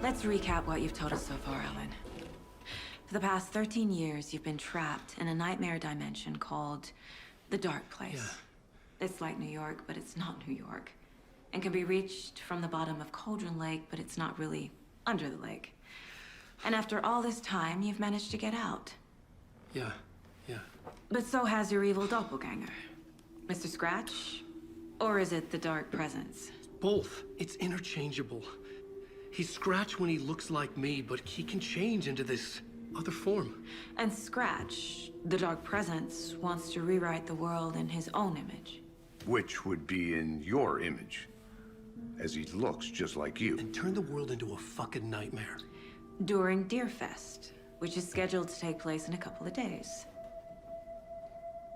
Let's recap what you've told us so far, Alan. For the past 13 years, you've been trapped in a nightmare dimension called the Dark Place. Yeah. It's like New York, but it's not New York. And can be reached from the bottom of Cauldron Lake, but it's not really under the lake. And after all this time, you've managed to get out. Yeah. But so has your evil doppelganger. Mr. Scratch? Or is it the Dark Presence? Both. It's interchangeable. He's Scratch when he looks like me, but he can change into this other form. And Scratch, the Dark Presence, wants to rewrite the world in his own image. Which would be in your image, as he looks just like you. And turn the world into a fucking nightmare. During Deerfest, which is scheduled to take place in a couple of days.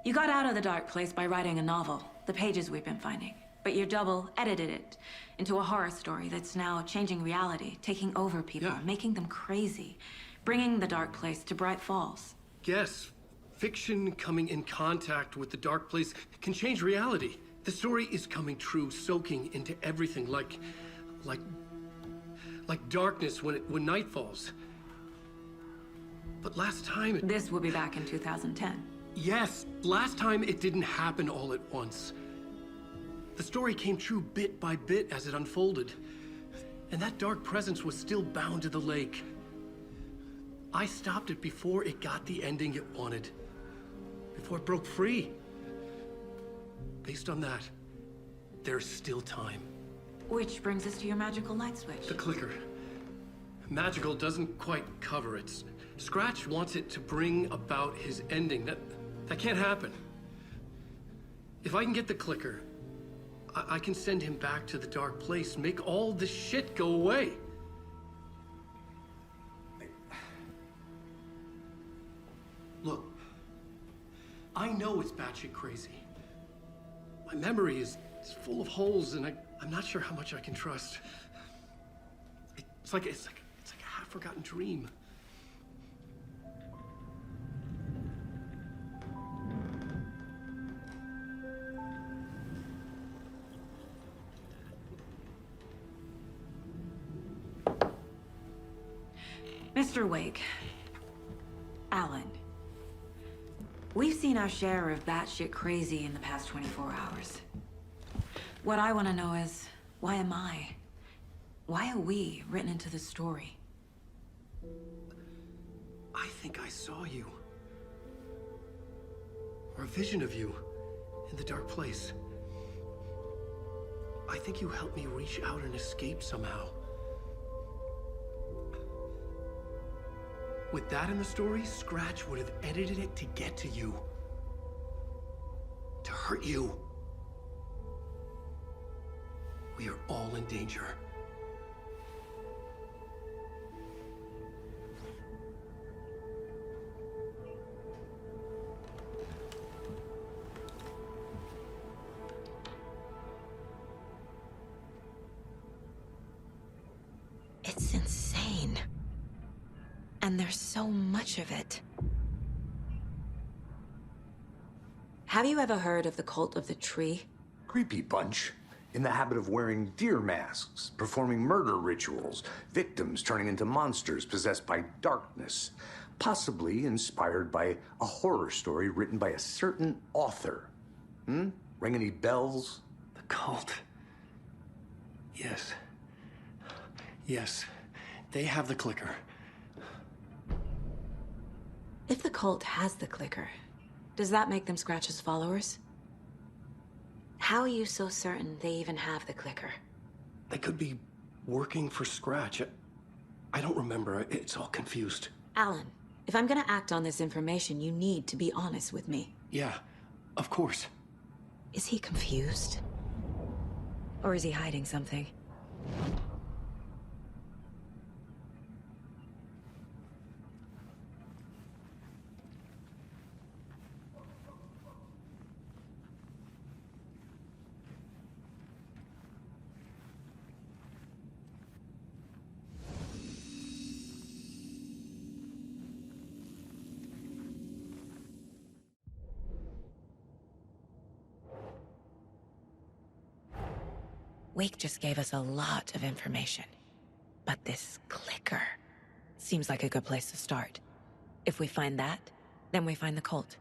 You got out of the Dark Place by writing a novel, the pages we've been finding. But your double edited it into a horror story that's now changing reality, taking over people, making them crazy, bringing the Dark Place to Bright Falls. Yes, fiction coming in contact with the Dark Place can change reality. The story is coming true, soaking into everything like darkness when night falls. But last time This will be back in 2010. Yes, last time it didn't happen all at once. The story came true bit by bit as it unfolded. And that dark presence was still bound to the lake. I stopped it before it got the ending it wanted. Before it broke free. Based on that, there's still time. Which brings us to your magical light switch. The clicker. Magical doesn't quite cover it. Scratch wants it to bring about his ending. That can't happen. If I can get the clicker, I can send him back to the Dark Place, make all this shit go away. Look, I know it's batshit crazy. My memory is full of holes, and I'm not sure how much I can trust. It's like a half-forgotten dream. Mr. Wake, Alan, we've seen our share of batshit crazy in the past 24 hours. What I want to know is, why am I? Why are we written into the story? I think I saw you. Or a vision of you in the Dark Place. I think you helped me reach out and escape somehow. With that in the story, Scratch would have edited it to get to you. To hurt you. We are all in danger. It's insane. And there's so much of it. Have you ever heard of the Cult of the Tree? Creepy bunch. In the habit of wearing deer masks, performing murder rituals, victims turning into monsters possessed by darkness, possibly inspired by a horror story written by a certain author. Ring any bells? The cult. Yes. Yes. They have the clicker. If the cult has the clicker, does that make them Scratch's followers? How are you so certain they even have the clicker? They could be working for Scratch. I don't remember. It's all confused. Alan, if I'm gonna act on this information, you need to be honest with me. Yeah, of course. Is he confused? Or is he hiding something? Wake just gave us a lot of information. But this clicker seems like a good place to start. If we find that, then we find the cult.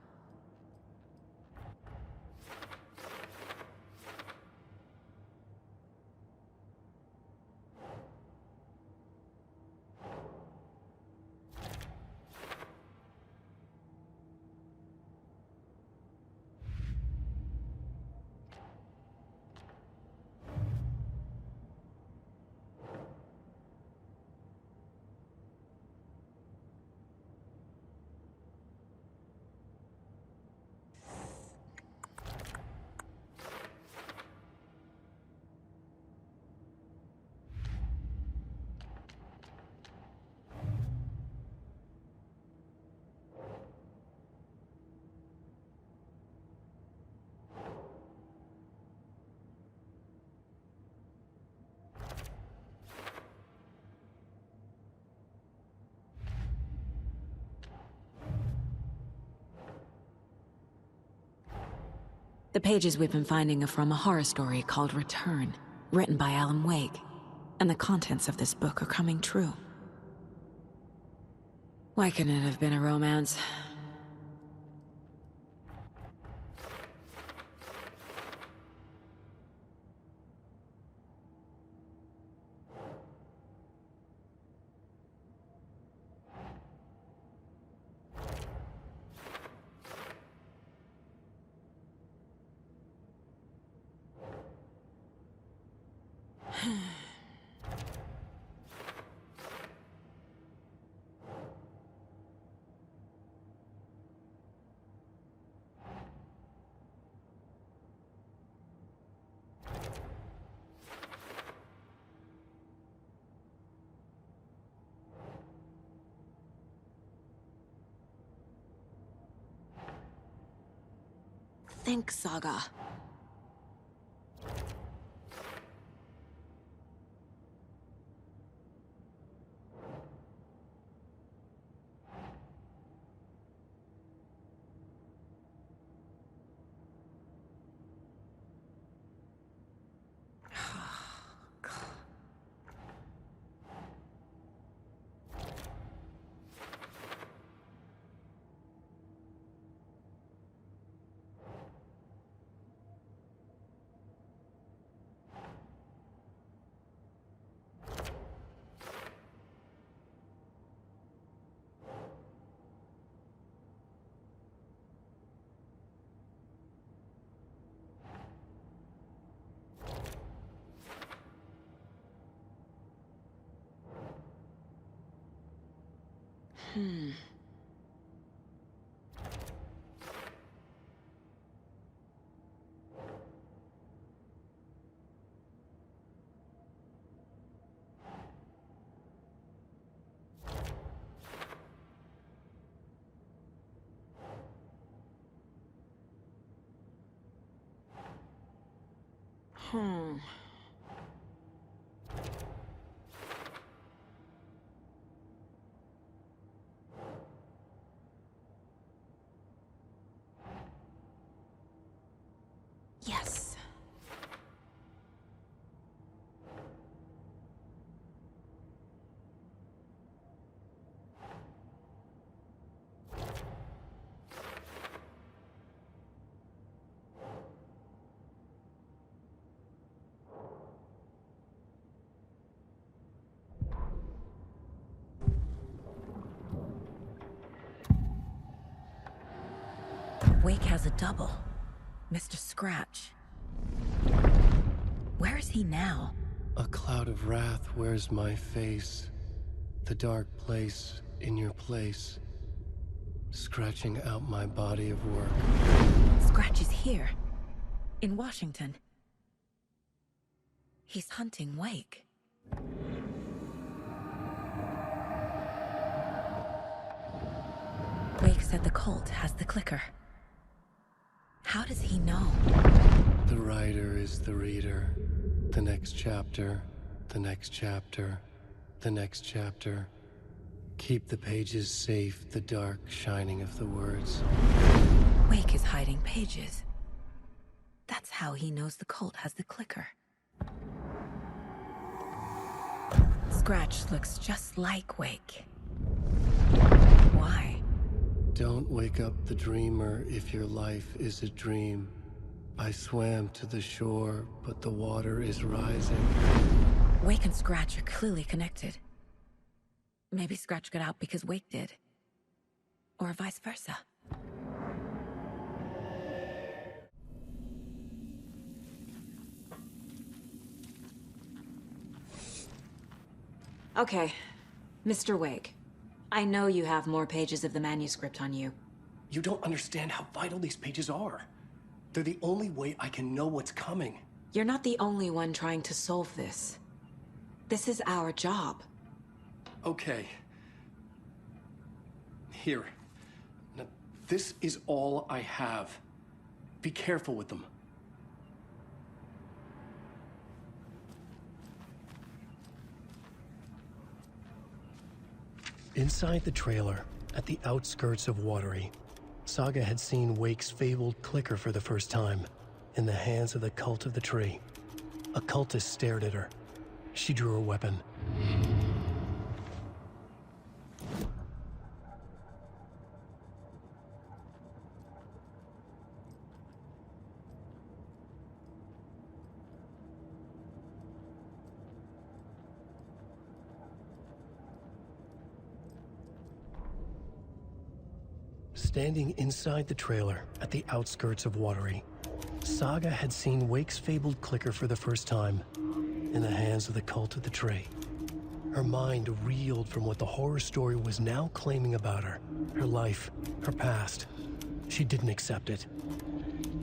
The pages we've been finding are from a horror story called Return, written by Alan Wake. And the contents of this book are coming true. Why couldn't it have been a romance? Think, Saga. Yes. Wake has a double. Mr. Scratch. Where is he now? A cloud of wrath wears my face. The dark place in your place. Scratching out my body of work. Scratch is here. In Washington. He's hunting Wake. Wake said the cult has the clicker. How does he know? The writer is the reader. The next chapter, the next chapter, the next chapter. Keep the pages safe, the dark shining of the words. Wake is hiding pages. That's how he knows the cult has the clicker. scratch looks just like Wake. Why? Don't wake up the dreamer if your life is a dream. I swam to the shore, but the water is rising. Wake and Scratch are clearly connected. Maybe Scratch got out because Wake did. Or vice versa. Okay, Mr. Wake. I know you have more pages of the manuscript on you. You don't understand how vital these pages are. They're the only way I can know what's coming. You're not the only one trying to solve this. This is our job. Okay. Here. Now, this is all I have. Be careful with them. Inside the trailer, at the outskirts of Watery, Saga had seen Wake's fabled clicker for the first time, in the hands of the Cult of the Tree. A cultist stared at her. She drew her weapon. Standing inside the trailer at the outskirts of Watery, Saga had seen Wake's fabled clicker for the first time, in the hands of the Cult of the Tree. Her mind reeled from what the horror story was now claiming about her. Her life, her past. She didn't accept it.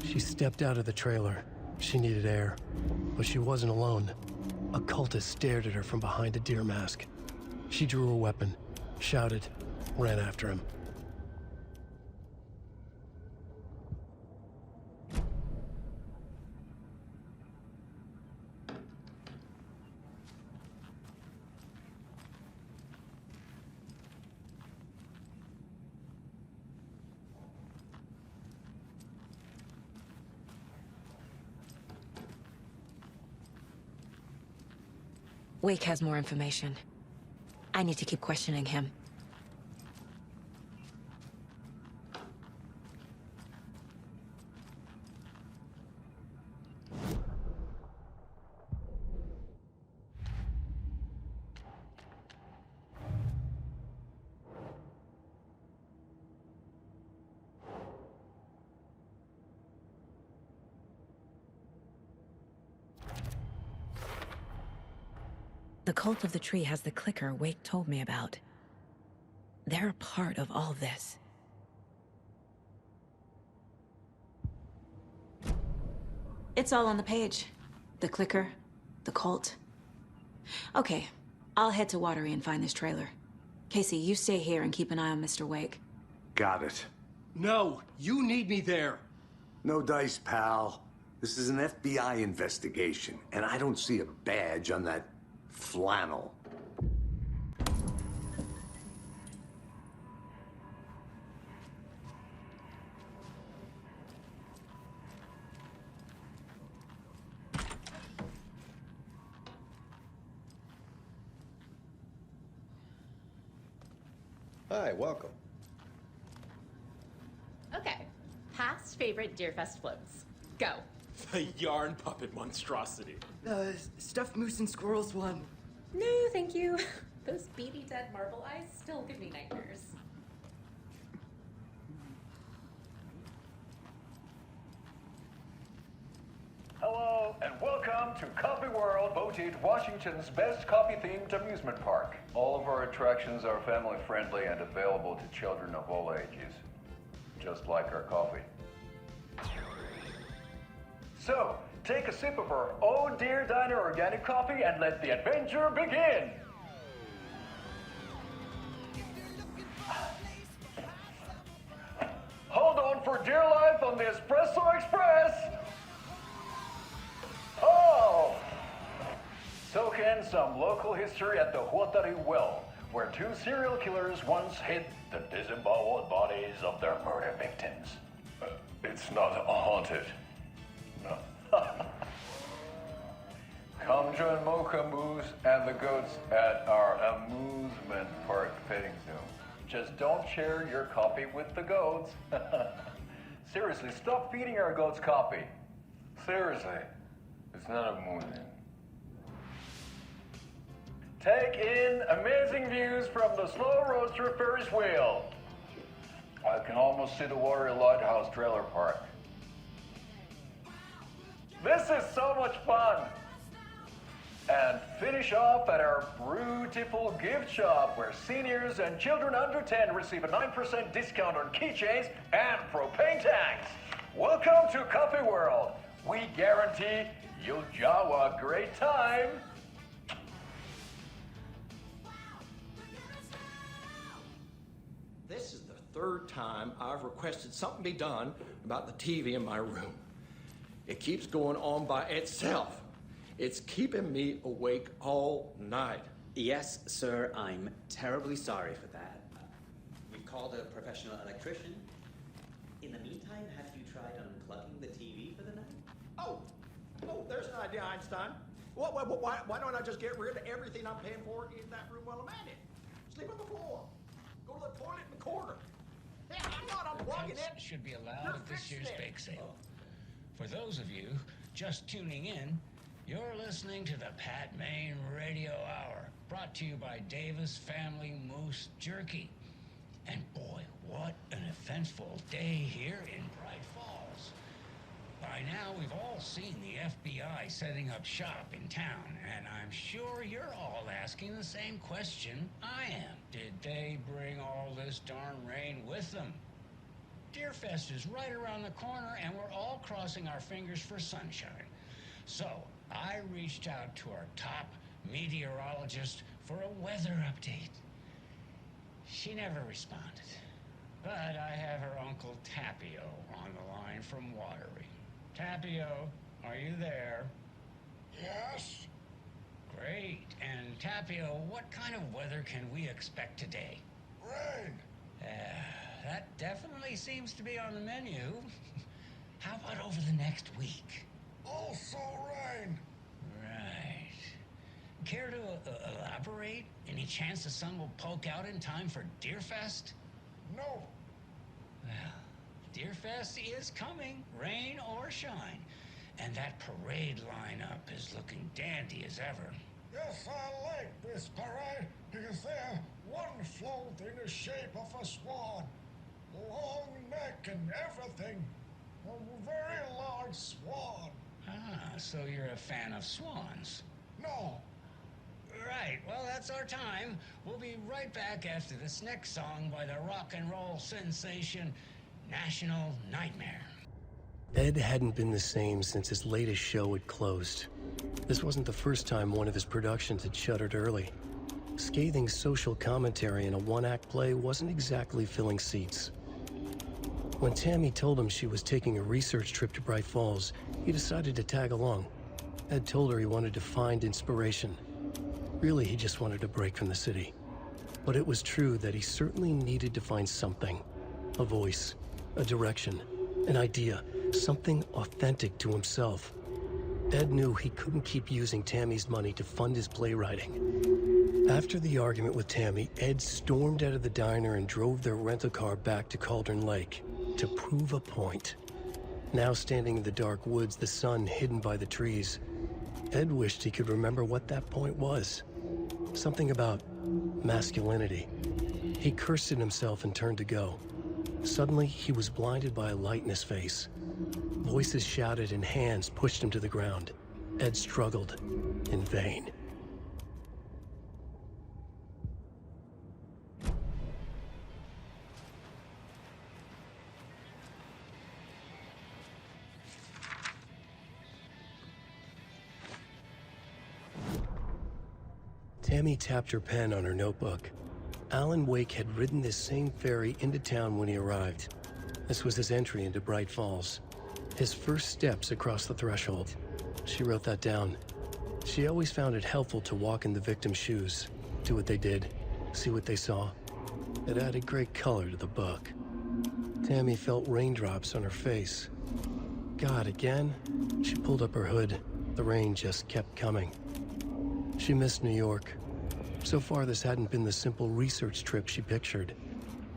She stepped out of the trailer. She needed air. But she wasn't alone. A cultist stared at her from behind a deer mask. She drew her weapon, shouted, ran after him. Wake has more information. I need to keep questioning him. The Cult of the Tree has the clicker Wake told me about. They're a part of all this. It's all on the page. The clicker, the cult. Okay, I'll head to Watery and find this trailer. Casey, you stay here and keep an eye on Mr. Wake. Got it. No, you need me there. No dice, pal. This is an FBI investigation, and I don't see a badge on that flannel. Hi, welcome. Okay, past favorite Deerfest floats. Go. The yarn puppet monstrosity. Stuffed moose and squirrels one. No, thank you. Those beady dead marble eyes still give me nightmares. Hello, and welcome to Coffee World, voted Washington's best coffee-themed amusement park. All of our attractions are family-friendly and available to children of all ages, just like our coffee. So, take a sip of our Oh Dear Diner organic coffee and let the adventure begin! Hold on for dear life on the Espresso Express! Oh! Soak in some local history at the Huatari Well, where two serial killers once hid the disemboweled bodies of their murder victims. It's not haunted. No. Come join Mocha Moose and and the goats at our amusement park petting zoo. Just don't share your copy with the goats. Seriously, stop feeding our goats copy. Seriously, it's not amusing. Take in amazing views from the slow roaster Ferris wheel. I can almost see the Watery Lighthouse trailer park. This is so much fun. And finish off at our beautiful gift shop where seniors and children under 10 receive a 9% discount on keychains and propane tanks. Welcome to Coffee World. We guarantee you'll jaw a great time. This is the third time I've requested something be done about the TV in my room. It keeps going on by itself. It's keeping me awake all night. Yes, sir, I'm terribly sorry for that. We've called a professional electrician. In the meantime, have you tried unplugging the TV for the night? Oh, there's an idea, Einstein. Why don't I just get rid of everything I'm paying for in that room while I'm at it? Sleep on the floor. Go to the toilet in the corner. Yeah, I'm not unplugging it. Should be allowed at this year's bake sale. For those of you just tuning in, you're listening to the Pat Maine Radio Hour, brought to you by Davis Family Moose Jerky. And boy, what an eventful day here in Bright Falls. By now, we've all seen the FBI setting up shop in town, and I'm sure you're all asking the same question I am. Did they bring all this darn rain with them? Deerfest is right around the corner, and we're all crossing our fingers for sunshine. So, I reached out to our top meteorologist for a weather update. She never responded. But I have her Uncle Tapio on the line from Watery. Tapio, are you there? Yes. Great. And Tapio, what kind of weather can we expect today? Rain. That definitely seems to be on the menu. How about over the next week? Also rain. Right. Care to elaborate? Any chance the sun will poke out in time for Deerfest? No. Well, Deerfest is coming, rain or shine. And that parade lineup is looking dandy as ever. Yes, I like this parade because they're one float in the shape of a swan. Long neck and everything. A very large swan. Ah, so you're a fan of swans. No. Right, well, that's our time. We'll be right back after this next song by the rock and roll sensation, National Nightmare. Ed hadn't been the same since his latest show had closed. This wasn't the first time one of his productions had shuttered early. Scathing social commentary in a one-act play wasn't exactly filling seats. When Tammy told him she was taking a research trip to Bright Falls, he decided to tag along. Ed told her he wanted to find inspiration. Really, he just wanted a break from the city. But it was true that he certainly needed to find something. A voice, a direction, an idea, something authentic to himself. Ed knew he couldn't keep using Tammy's money to fund his playwriting. After the argument with Tammy, Ed stormed out of the diner and drove their rental car back to Cauldron Lake to prove a point. Now standing in the dark woods, the sun hidden by the trees, Ed wished he could remember what that point was. Something about masculinity. He cursed at himself and turned to go. Suddenly, he was blinded by a light in his face. Voices shouted and hands pushed him to the ground. Ed struggled in vain. Tammy tapped her pen on her notebook. Alan Wake had ridden this same ferry into town when he arrived. This was his entry into Bright Falls. His first steps across the threshold. She wrote that down. She always found it helpful to walk in the victim's shoes, do what they did, see what they saw. It added great color to the book. Tammy felt raindrops on her face. God, again? She pulled up her hood. The rain just kept coming. She missed New York. So far, this hadn't been the simple research trip she pictured.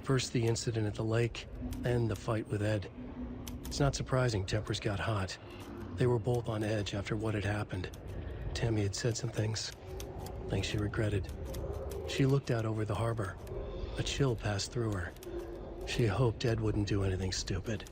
First the incident at the lake, then the fight with Ed. It's not surprising tempers got hot. They were both on edge after what had happened. Tammy had said some things she regretted. She looked out over the harbor. A chill passed through her. She hoped Ed wouldn't do anything stupid.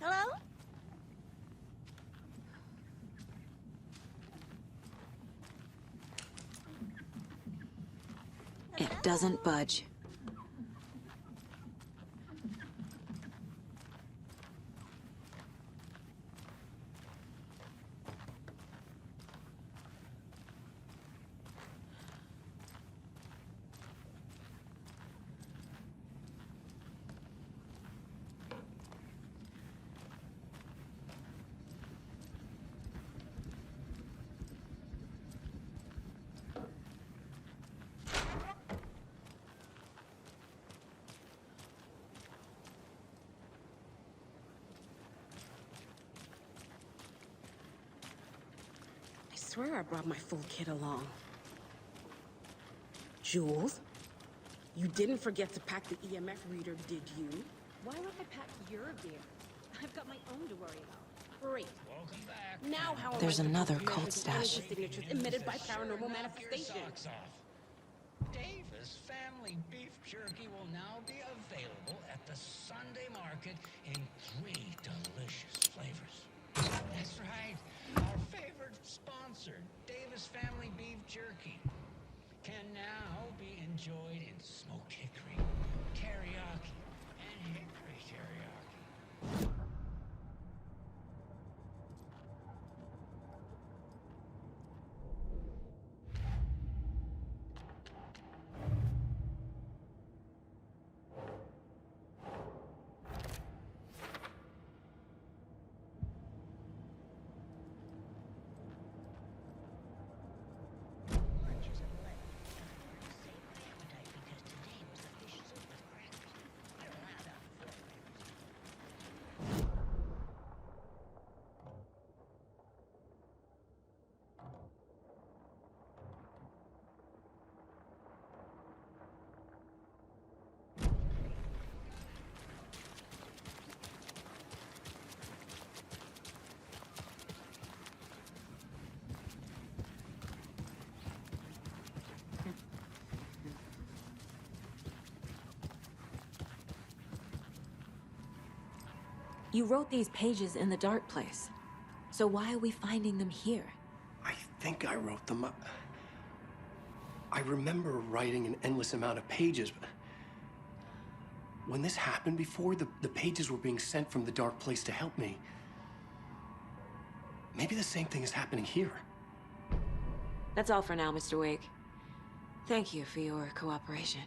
Hello? It doesn't budge. I swear I brought my full kit along. Jules? You didn't forget to pack the EMF reader, did you? Why would I pack your gear? I've got my own to worry about. Great. Welcome back. Now how am There's I supposed another to cult measure the stash. energy signatures emitted by paranormal manifestation? Socks off. Davis Family Beef Jerky will now be available at the Sunday market in 3 delicious flavors. That's right. Our favorite sponsor, Davis Family Beef Jerky, can now be enjoyed in smoked hickory, teriyaki, and hickory teriyaki. You wrote these pages in the dark place. So why are we finding them here? I think I wrote them up. I remember writing an endless amount of pages, but when this happened before, the pages were being sent from the dark place to help me. Maybe the same thing is happening here. That's all for now, Mr. Wake. Thank you for your cooperation.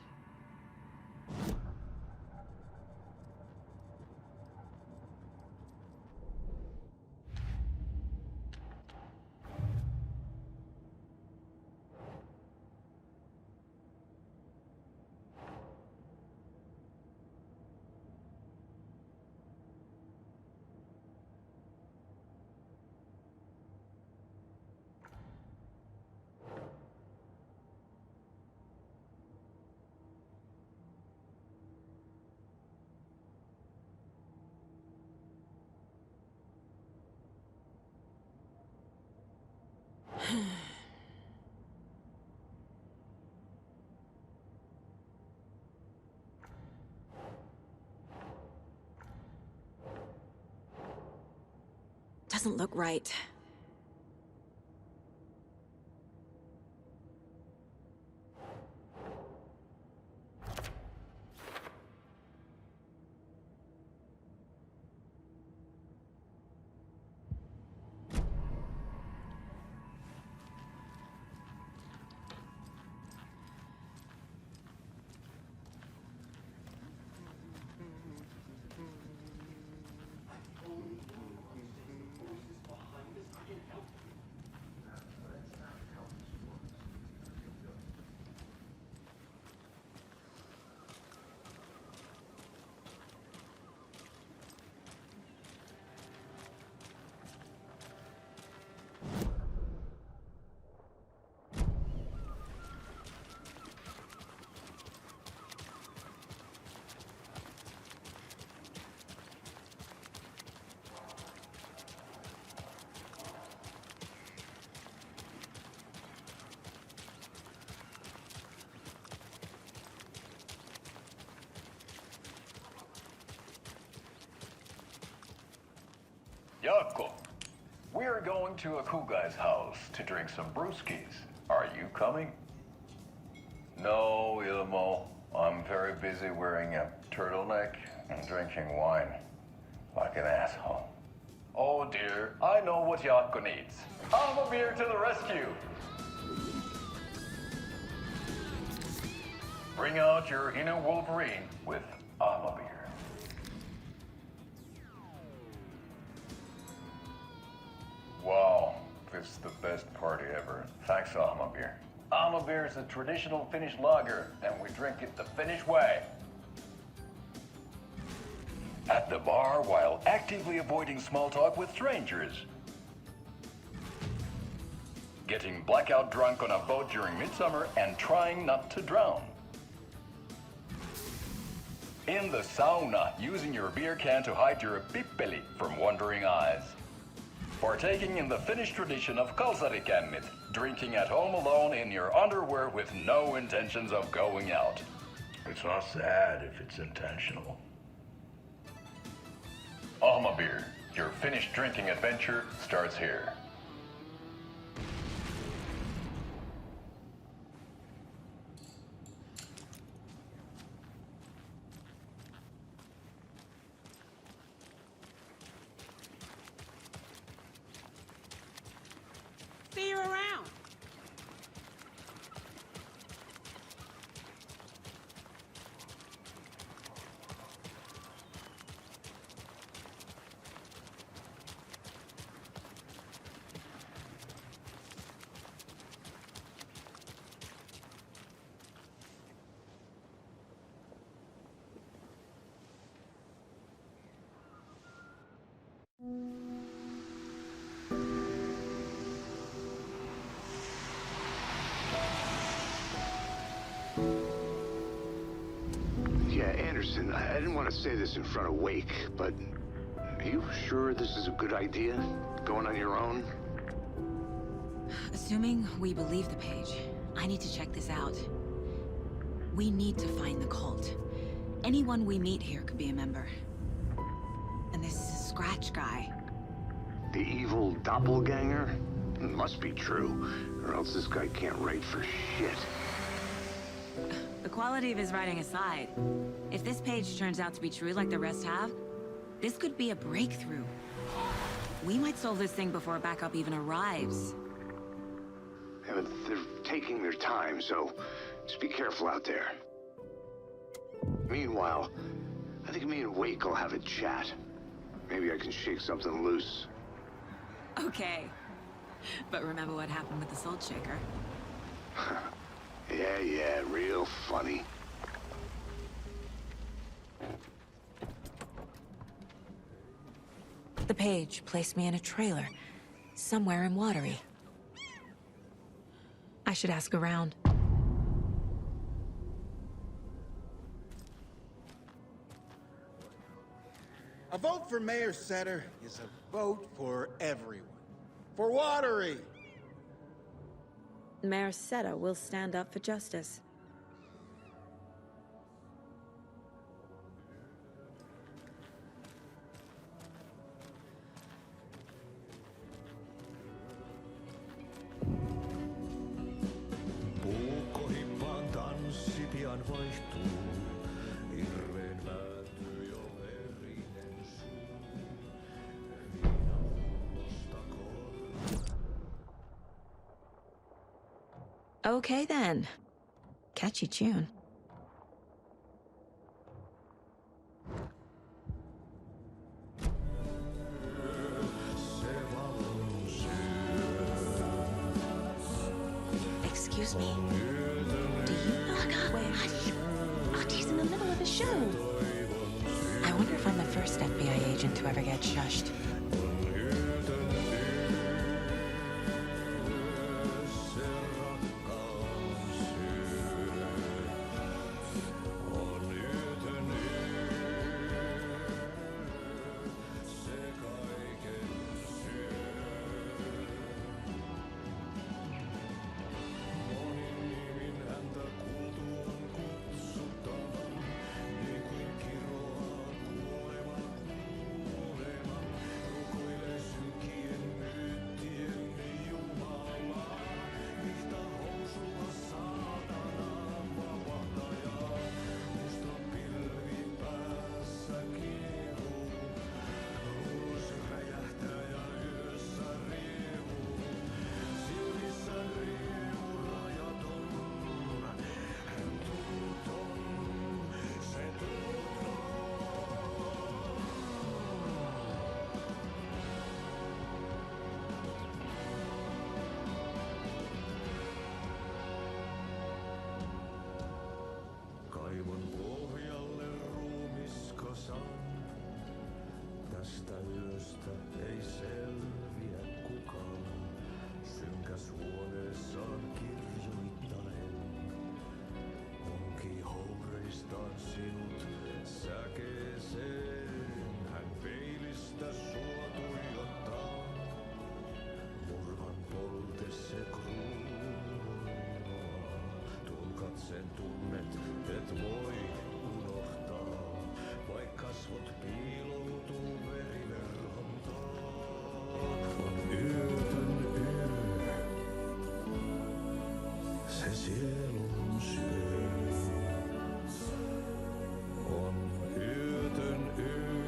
Doesn't look right. Jaakko, we're going to a cool guy's house to drink some brewskis. Are you coming? No, Ilmo. I'm very busy wearing a turtleneck and drinking wine. Like an asshole. Oh dear, I know what Jaakko needs. Beer to the rescue! Bring out your inner Wolverine with beer. Wow, this is the best party ever. Thanks, beer. Beer is a traditional Finnish lager, and we drink it the Finnish way. At the bar while actively avoiding small talk with strangers. Getting blackout drunk on a boat during midsummer and trying not to drown. In the sauna, using your beer can to hide your pippeli from wondering eyes. Partaking in the Finnish tradition of kalsarikännit, drinking at home alone in your underwear with no intentions of going out. It's not sad if it's intentional. Beer, your Finnish drinking adventure starts here. See you around. Yeah, Anderson, I didn't want to say this in front of Wake, but are you sure this is a good idea? Going on your own? Assuming we believe the page, I need to check this out. We need to find the cult. Anyone we meet here could be a member. And this Scratch guy. The evil doppelganger? Must be true, or else this guy can't write for shit. The quality of his writing aside, if this page turns out to be true like the rest have, this could be a breakthrough. We might solve this thing before backup even arrives. Yeah, but they're taking their time, so just be careful out there. Meanwhile, I think me and Wake will have a chat. Maybe I can shake something loose. Okay. But remember what happened with the Salt Shaker? Yeah, real funny. The page placed me in a trailer, somewhere in Watery. I should ask around. A vote for Mayor Setter is a vote for everyone. For Watery! Mayor Seta will stand up for justice. Puukkohippaan tanssi pian vaihtuu. Irveen päättyy jo verinen suu. Viinapullosta Okay then. Catchy tune. Excuse me. Do you know? Wait, hush. Artie's in the middle of a show. I wonder if I'm the first FBI agent to ever get shushed. sielun syö on yötön yö,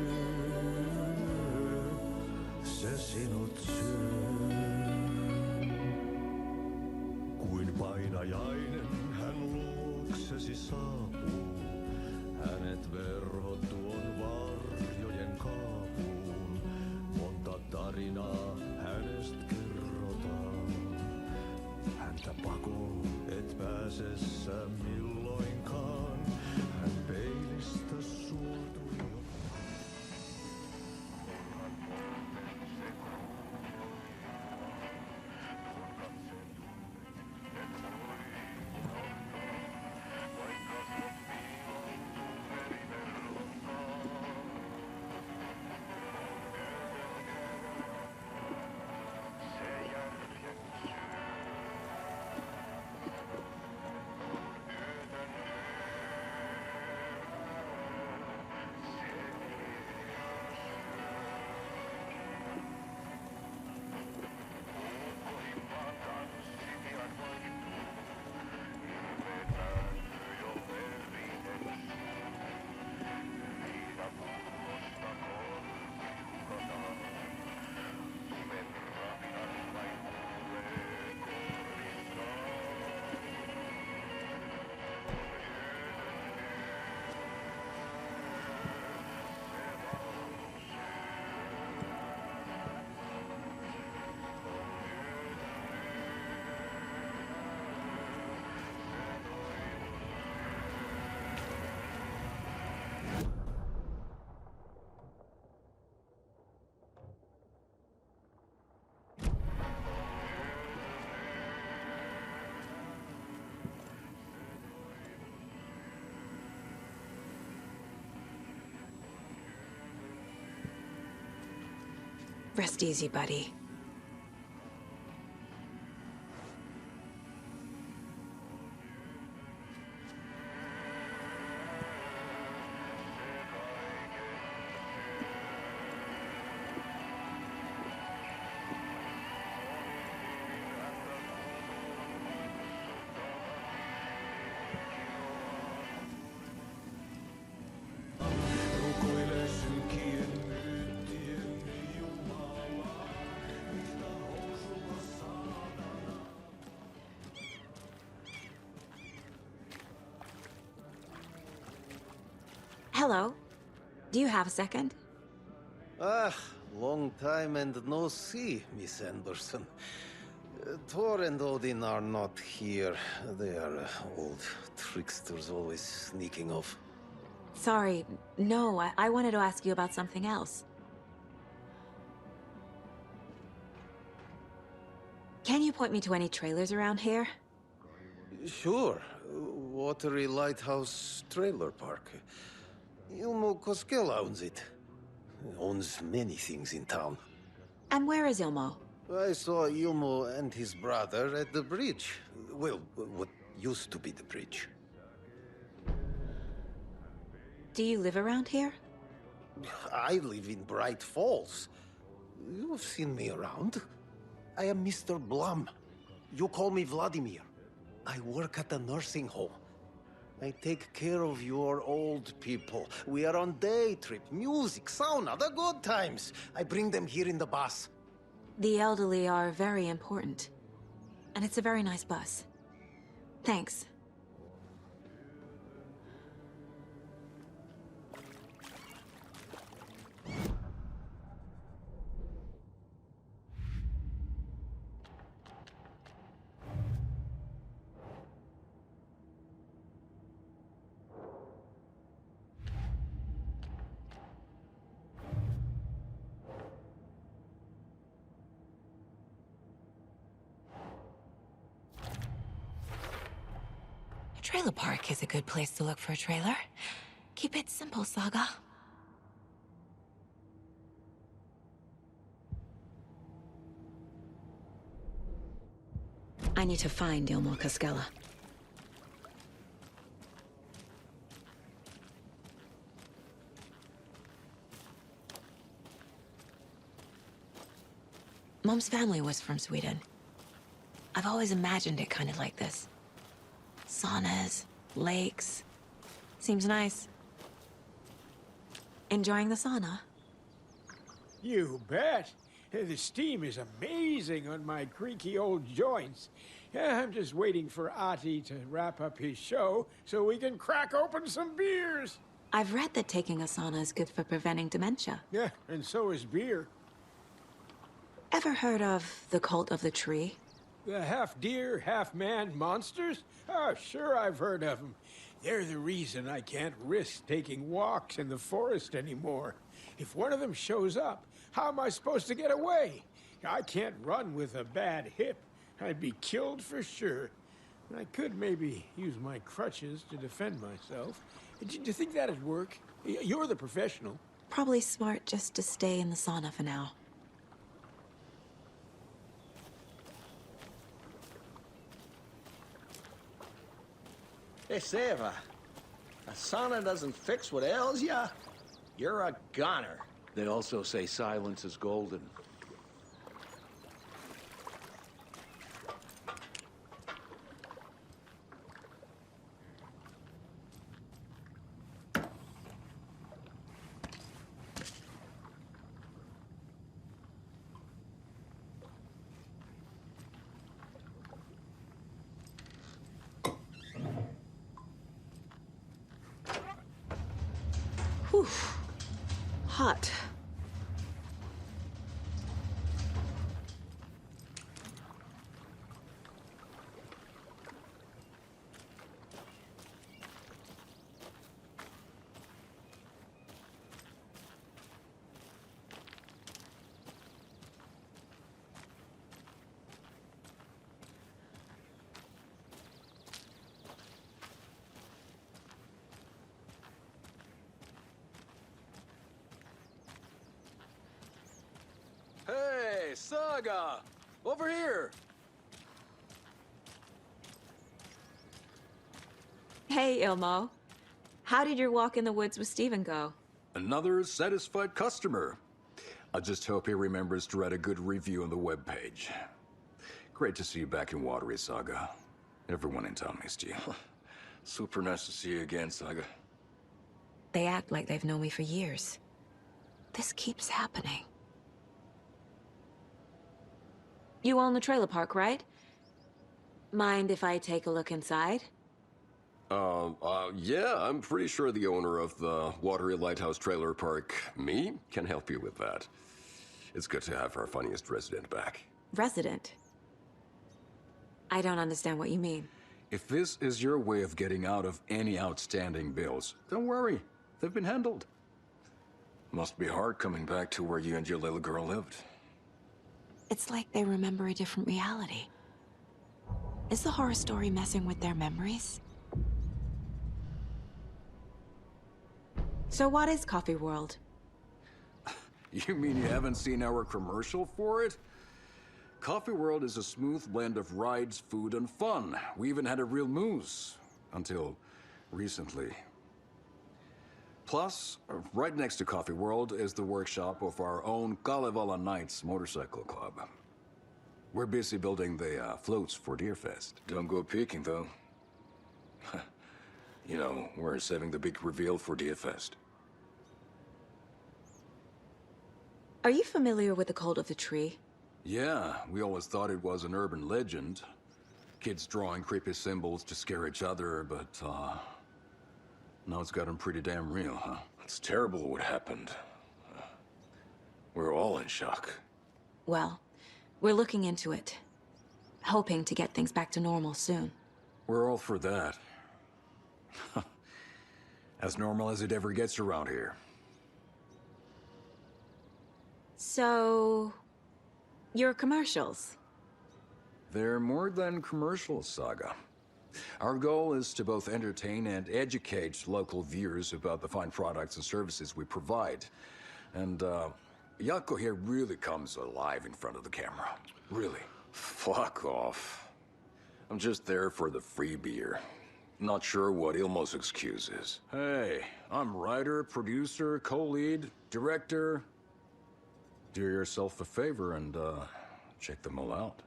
se sinut syö. Kuin painajainen hän luoksesi saapuu, hänet verhot tuon varjojen kaapuun. Monta tarinaa hänestä kerrotaan, häntä pakoon et pääse sä milloinkaan. Hän peilistä suortui jo. Rest easy, buddy. Hello. Do you have a second? Ah, long time and no see, Miss Anderson. Thor and Odin are not here. They are old tricksters always sneaking off. Sorry. No, I wanted to ask you about something else. Can you point me to any trailers around here? Sure. Watery Lighthouse Trailer Park. Ilmo Koskela owns it. Owns many things in town. And where is Ilmo? I saw Ilmo and his brother at the bridge. Well, what used to be the bridge. Do you live around here? I live in Bright Falls. You've seen me around. I am Mr. Blum. You call me Vladimir. I work at a nursing home. I take care of your old people. We are on day trip, music, sauna, the good times. I bring them here in the bus. The elderly are very important. And it's a very nice bus. Thanks. Trailer park is a good place to look for a trailer. Keep it simple, Saga. I need to find Ilmo Koskela. Mom's family was from Sweden. I've always imagined it kind of like this. Saunas, lakes. Seems nice. Enjoying the sauna? You bet. The steam is amazing on my creaky old joints. I'm just waiting for Ati to wrap up his show so we can crack open some beers. I've read that taking a sauna is good for preventing dementia. Yeah, and so is beer. Ever heard of the cult of the tree? The half-deer, half-man monsters? Oh, sure I've heard of them. They're the reason I can't risk taking walks in the forest anymore. If one of them shows up, how am I supposed to get away? I can't run with a bad hip. I'd be killed for sure. I could maybe use my crutches to defend myself. Do you think that'd work? You're the professional. Probably smart just to stay in the sauna for now. They say if a sauna doesn't fix what ails ya, you're a goner. They also say silence is golden. Whew. Hot. Hey, Saga! Over here! Hey, Ilmo. How did your walk in the woods with Steven go? Another satisfied customer. I just hope he remembers to write a good review on the webpage. Great to see you back in Watery, Saga. Everyone in town missed you. Super nice to see you again, Saga. They act like they've known me for years. This keeps happening. You own the trailer park, right? Mind if I take a look inside? Yeah, I'm pretty sure the owner of the Watery Lighthouse Trailer Park, me, can help you with that. It's good to have our funniest resident back. Resident? I don't understand what you mean. If this is your way of getting out of any outstanding bills, don't worry. They've been handled. Must be hard coming back to where you and your little girl lived. It's like they remember a different reality. Is the horror story messing with their memories? So what is Coffee World? You mean you haven't seen our commercial for it? Coffee World is a smooth blend of rides, food, and fun. We even had a real moose. Until recently. Plus, right next to Coffee World is the workshop of our own Kalevala Knights Motorcycle Club. We're busy building the floats for Deerfest. Don't go peeking, though. You know, we're saving the big reveal for Deerfest. Are you familiar with the cult of the tree? Yeah, we always thought it was an urban legend. Kids drawing creepy symbols to scare each other, but, now it's gotten pretty damn real, huh? It's terrible what happened. We're all in shock. Well, we're looking into it. Hoping to get things back to normal soon. We're all for that. As normal as it ever gets around here. So... your commercials? They're more than commercials, Saga. Our goal is to both entertain and educate local viewers about the fine products and services we provide. And, Yako here really comes alive in front of the camera. Really. Fuck off. I'm just there for the free beer. Not sure what Ilmo's excuse is. Hey, I'm writer, producer, co-lead, director. Do yourself a favor and, check them all out.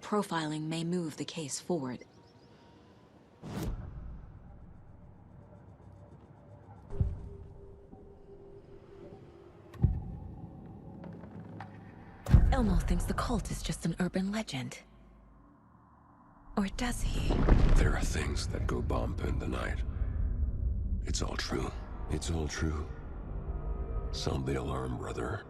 Profiling may move the case forward. Elmo thinks the cult is just an urban legend. Or does he? There are things that go bump in the night. It's all true. It's all true. Sound the alarm, brother.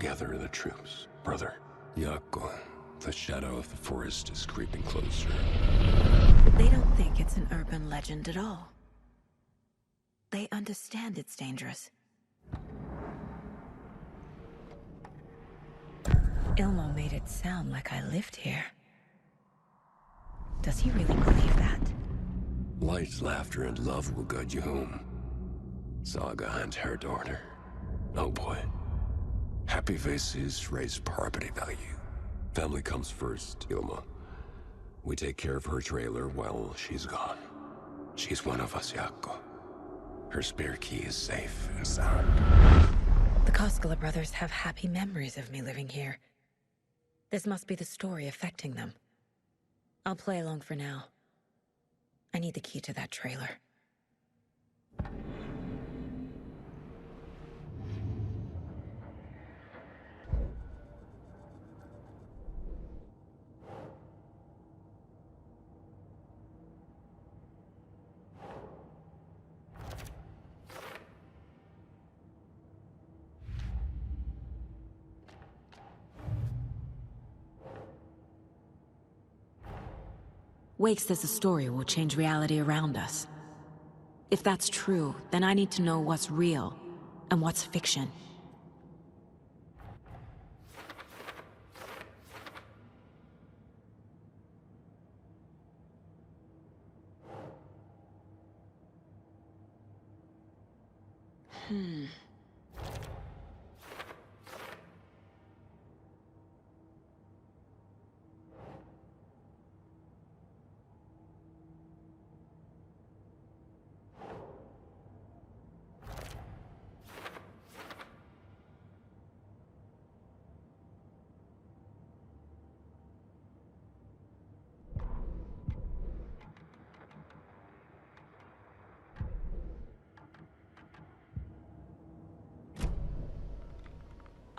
Gather the troops, brother. Yako, the shadow of the forest is creeping closer. They don't think it's an urban legend at all. They understand it's dangerous. Ilmo made it sound like I lived here. Does he really believe that? Light, laughter, and love will guide you home. Saga and her daughter. Oh boy. Happy faces raise property value. Family comes first, Ilma. We take care of her trailer while she's gone. She's one of us, Yako. Her spare key is safe and sound. The Koskela brothers have happy memories of me living here. This must be the story affecting them. I'll play along for now. I need the key to that trailer. Wake says the story will change reality around us. If that's true, then I need to know what's real and what's fiction.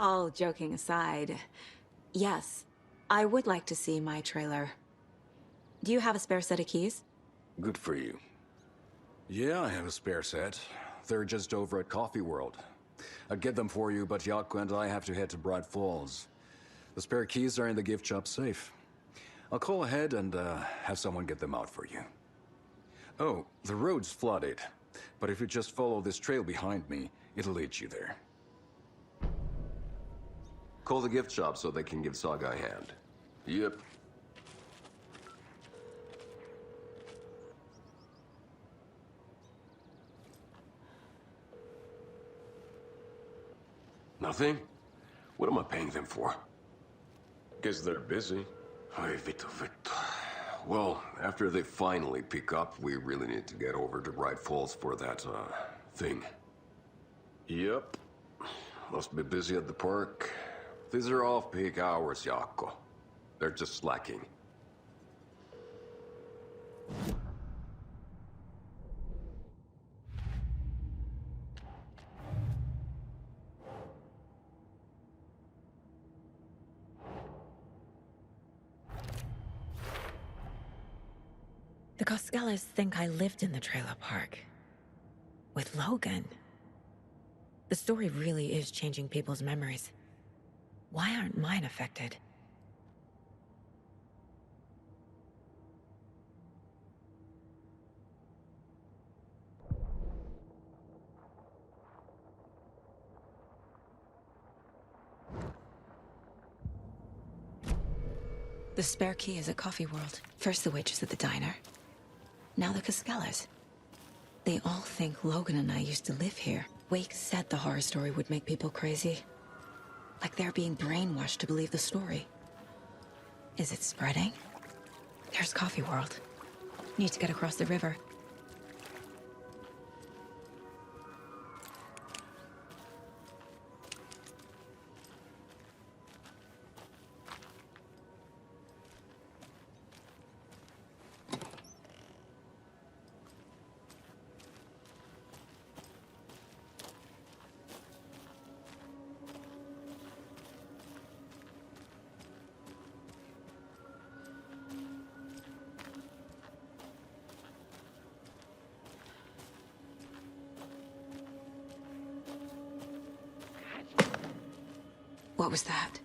All joking aside, yes, I would like to see my trailer. Do you have a spare set of keys? Good for you. Yeah, I have a spare set. They're just over at Coffee World. I'd get them for you, but Yako and I have to head to Bright Falls. The spare keys are in the gift shop safe. I'll call ahead and have someone get them out for you. Oh, the road's flooded, but if you just follow this trail behind me, it'll lead you there. Call the gift shop so they can give Saga a hand. Yep. Nothing? What am I paying them for? Guess they're busy. Ay, Vito. Well, after they finally pick up, we really need to get over to Bright Falls for that, thing. Yep. Must be busy at the park. These are off-peak hours, Yako. They're just slacking. The Koskelas think I lived in the trailer park. With Logan. The story really is changing people's memories. Why aren't mine affected? The spare key is at Coffee World. First the waitress at the diner. Now the Koskelas. They all think Logan and I used to live here. Wake said the horror story would make people crazy. Like they're being brainwashed to believe the story. Is it spreading? There's Coffee World. Need to get across the river. What was that?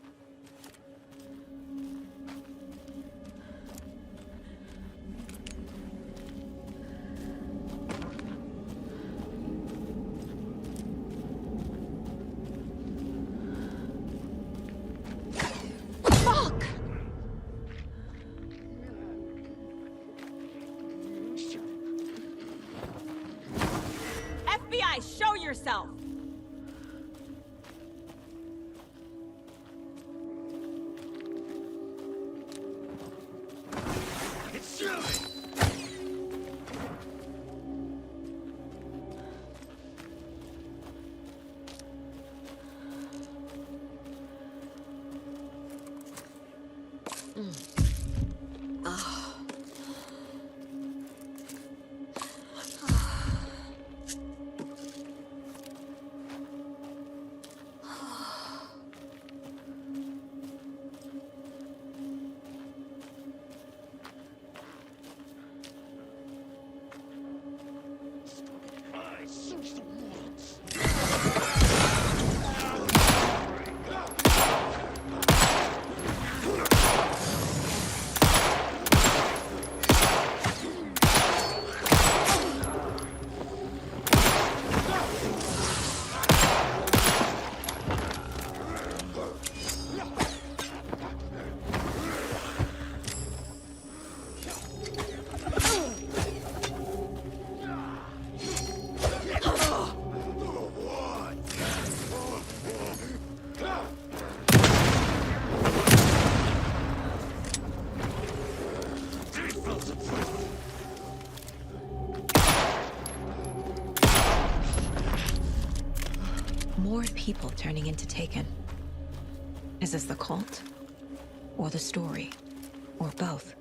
FBI, show yourself! More people turning into Taken. Is this the cult? Or the story? Or both?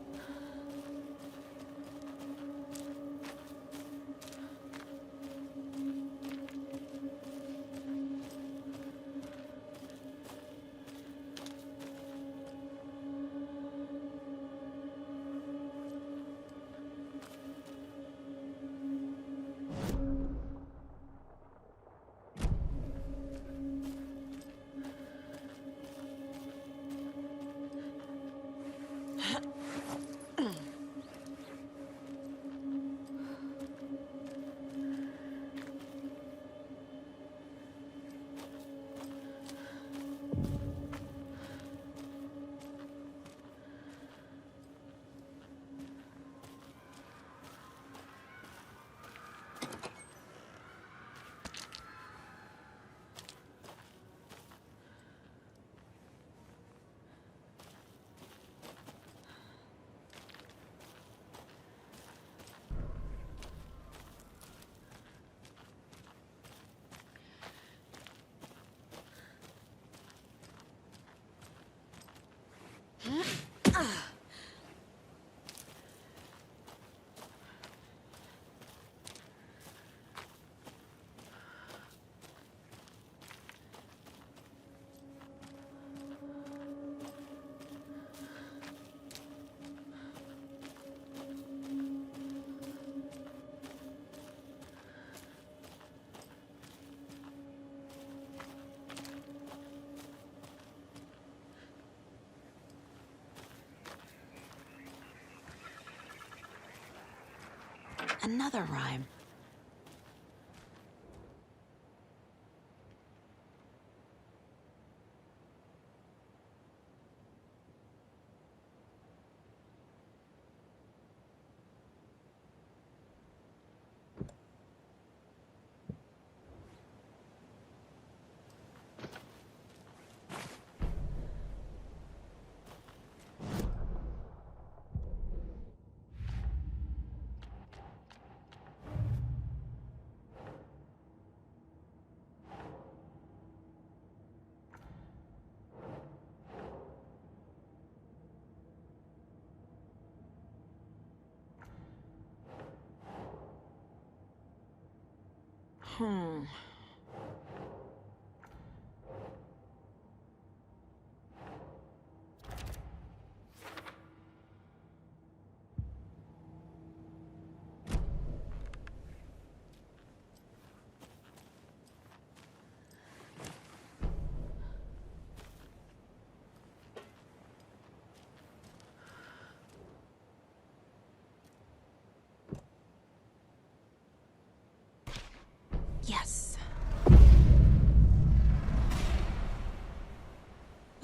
Another rhyme.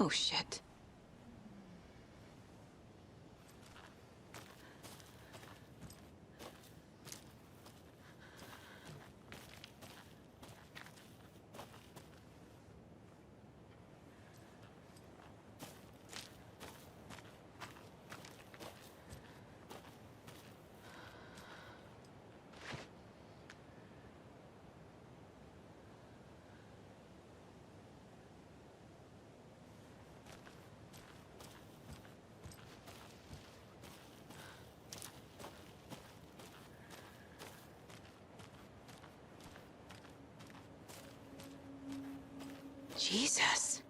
Oh, shit. Jesus.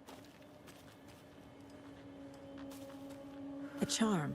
A charm.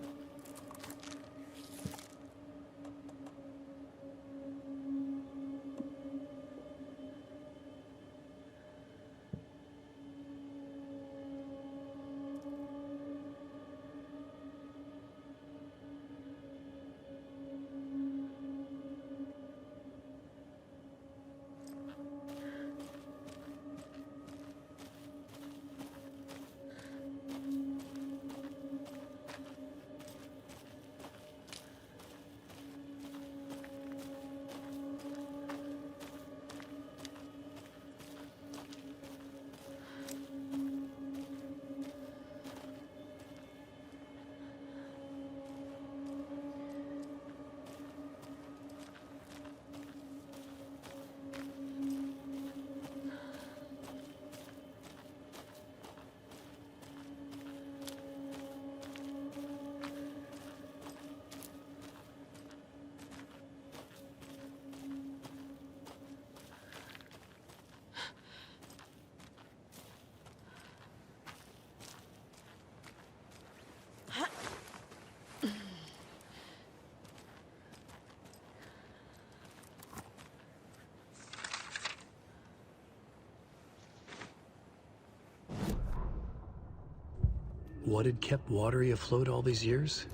What had kept Watery afloat all these years?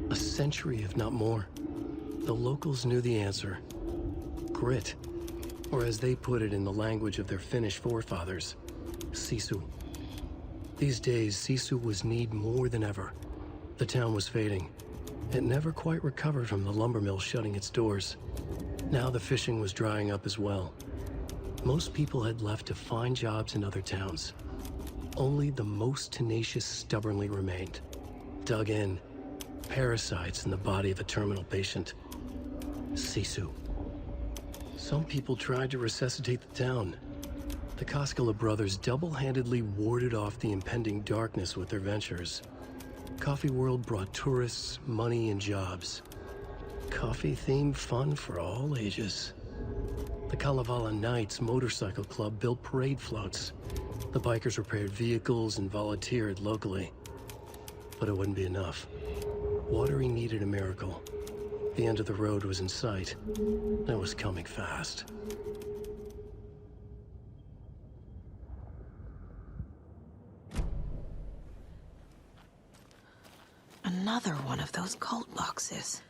A century, if not more. The locals knew the answer. Grit. Or as they put it in the language of their Finnish forefathers, sisu. These days, sisu was needed more than ever. The town was fading. It never quite recovered from the lumber mill shutting its doors. Now the fishing was drying up as well. Most people had left to find jobs in other towns. Only the most tenacious stubbornly remained. Dug in. Parasites in the body of a terminal patient. Sisu. Some people tried to resuscitate the town. The Koskela brothers double-handedly warded off the impending darkness with their ventures. Coffee World brought tourists, money, and jobs. Coffee-themed fun for all ages. The Kalevala Knights Motorcycle Club built parade floats. The bikers repaired vehicles and volunteered locally. But it wouldn't be enough. Watery needed a miracle. The end of the road was in sight. It was coming fast. Another one of those cult boxes.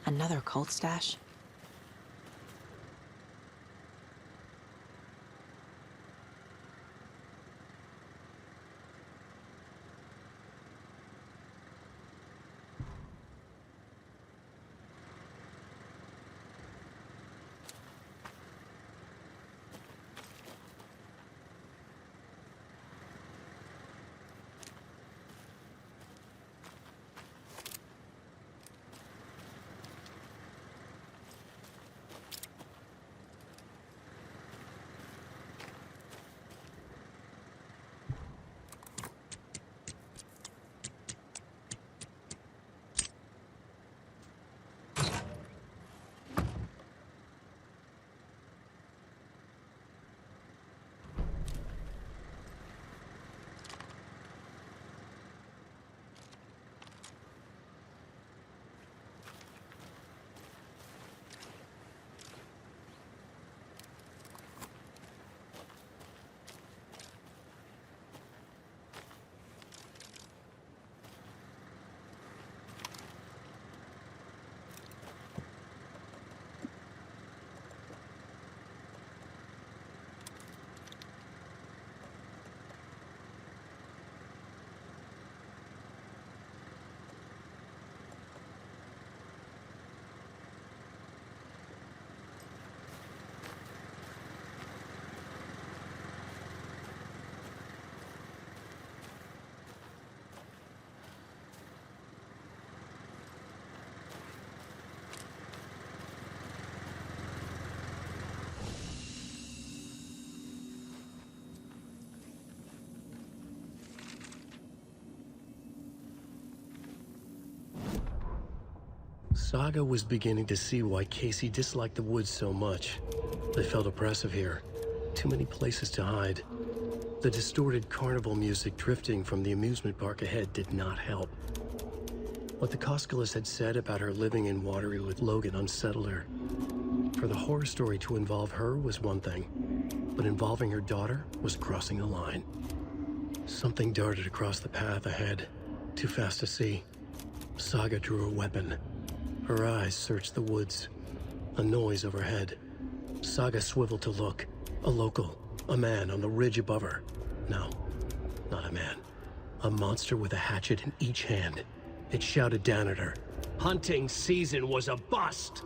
Another cult stash? Saga was beginning to see why Casey disliked the woods so much. They felt oppressive here. Too many places to hide. The distorted carnival music drifting from the amusement park ahead did not help. What the Koskulis had said about her living in Waterloo with Logan unsettled her. For the horror story to involve her was one thing, but involving her daughter was crossing the line. Something darted across the path ahead, too fast to see. Saga drew a weapon. Her eyes searched the woods. A noise overhead. Saga swiveled to look. A local. A man on the ridge above her. No, not a man. A monster with a hatchet in each hand. It shouted down at her. Hunting season was a bust!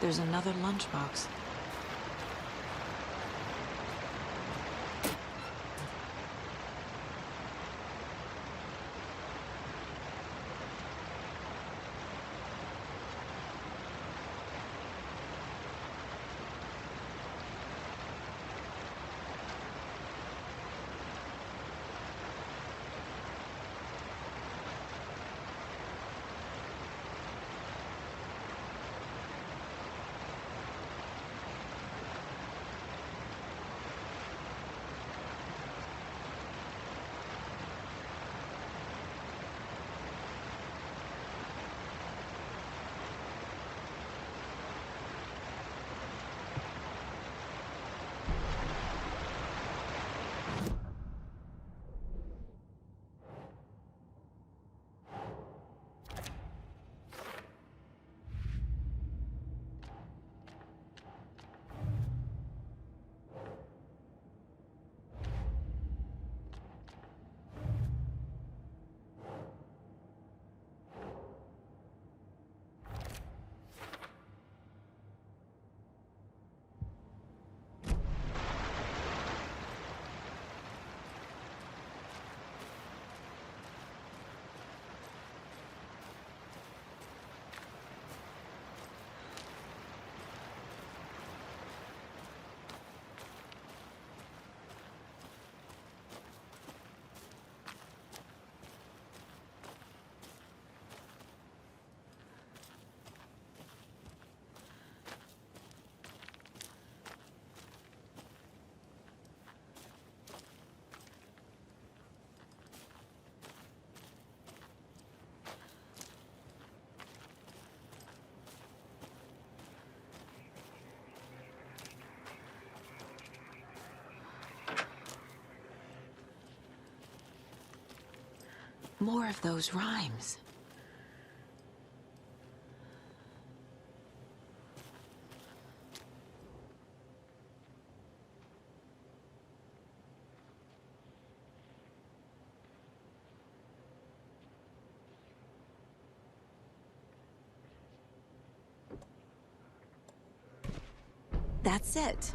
There's another lunchbox. More of those rhymes. That's it.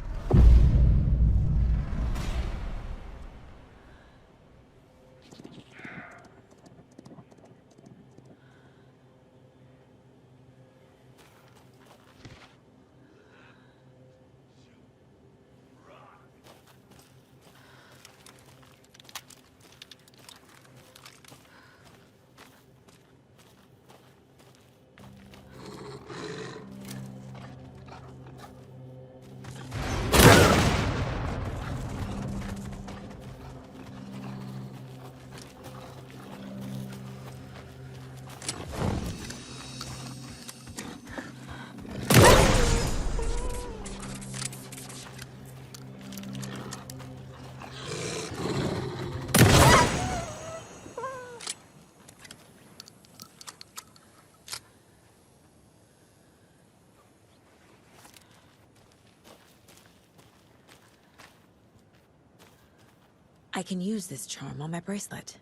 I can use this charm on my bracelet.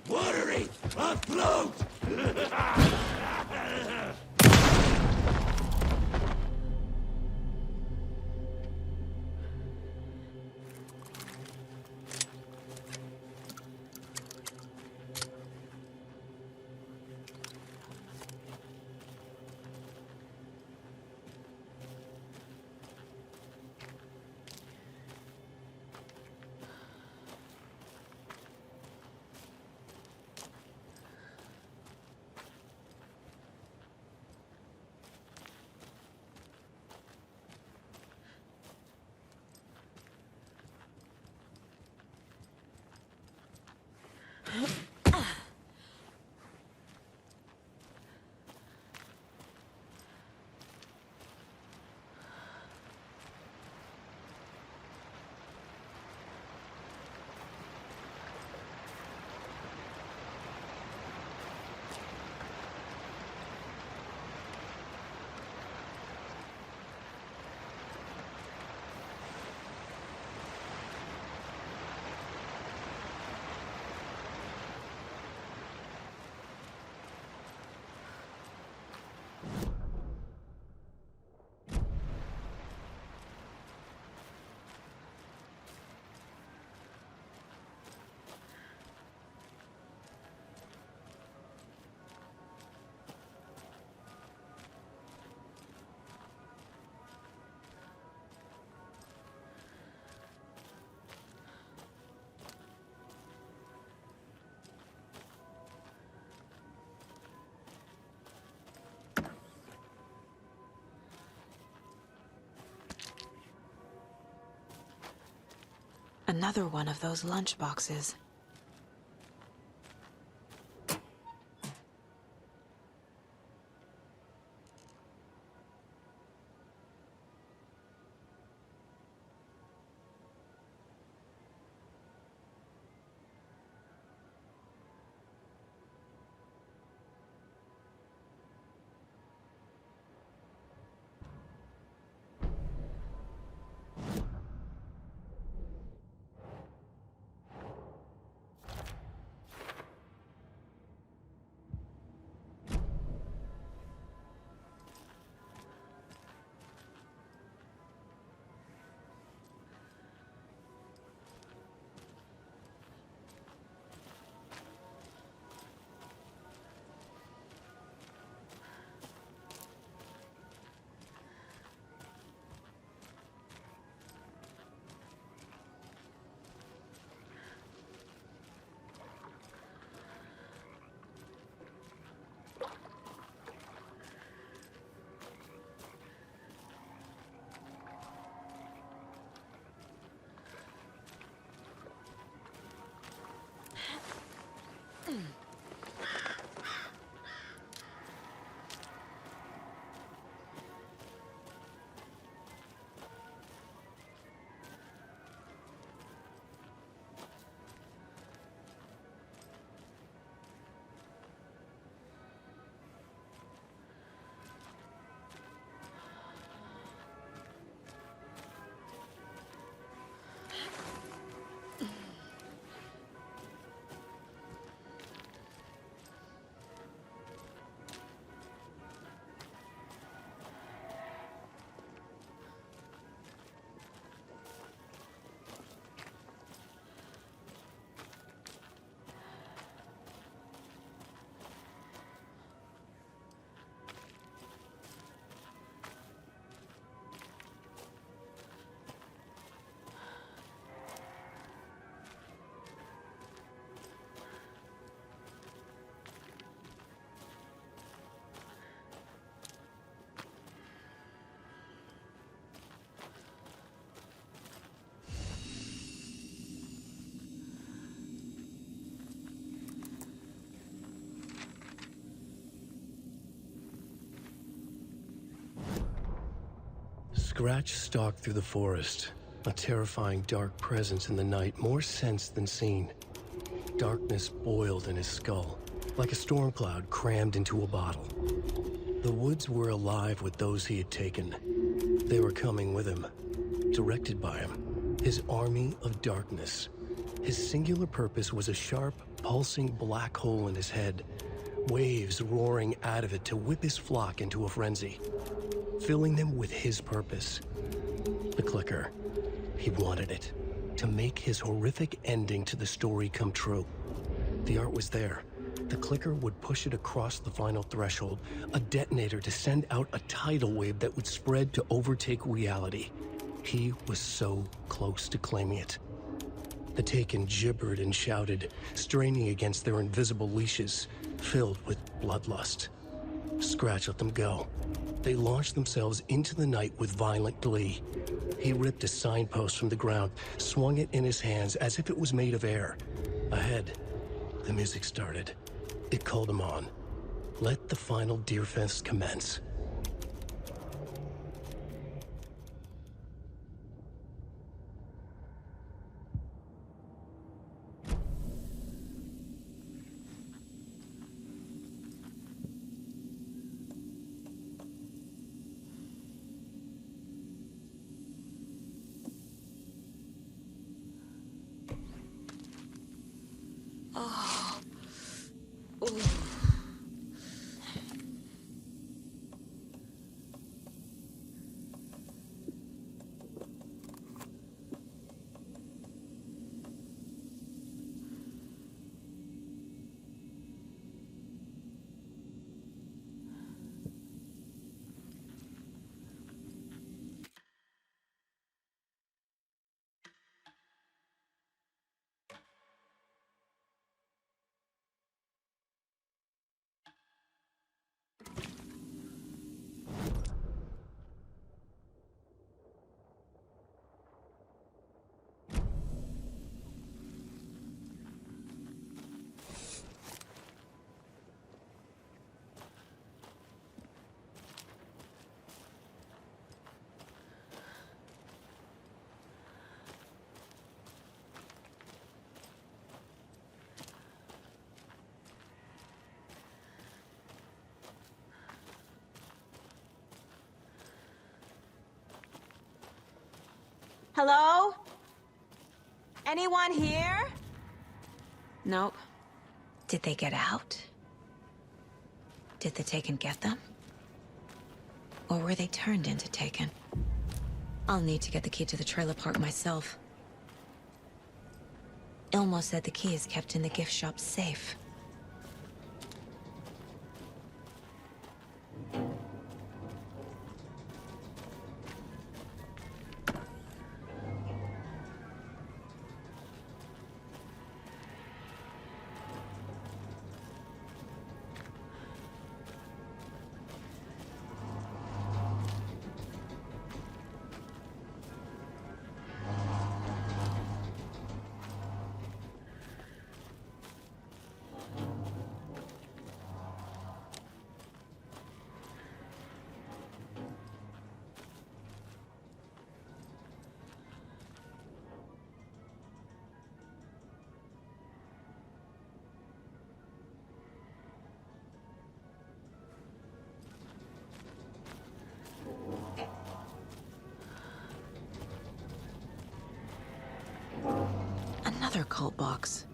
Watery! Afloat! Another one of those lunch boxes. Scratch stalked through the forest, a terrifying dark presence in the night, more sensed than seen. Darkness boiled in his skull, like a storm cloud crammed into a bottle. The woods were alive with those he had taken. They were coming with him, directed by him, his army of darkness. His singular purpose was a sharp, pulsing black hole in his head, waves roaring out of it to whip his flock into a frenzy, filling them with his purpose. The clicker. He wanted it, to make his horrific ending to the story come true. The art was there. The clicker would push it across the final threshold, a detonator to send out a tidal wave that would spread to overtake reality. He was so close to claiming it. The Taken gibbered and shouted, straining against their invisible leashes, filled with bloodlust. Scratch let them go. They launched themselves into the night with violent glee. He ripped a signpost from the ground, swung it in his hands as if it was made of air. Ahead, The music started. It called him on. Let the final Deer Fest commence. Hello? Anyone here? Nope. Did they get out? Did the Taken get them? Or were they turned into Taken? I'll need to get the key to the trailer park myself. Ilmo said the key is kept in the gift shop safe. Another cult box.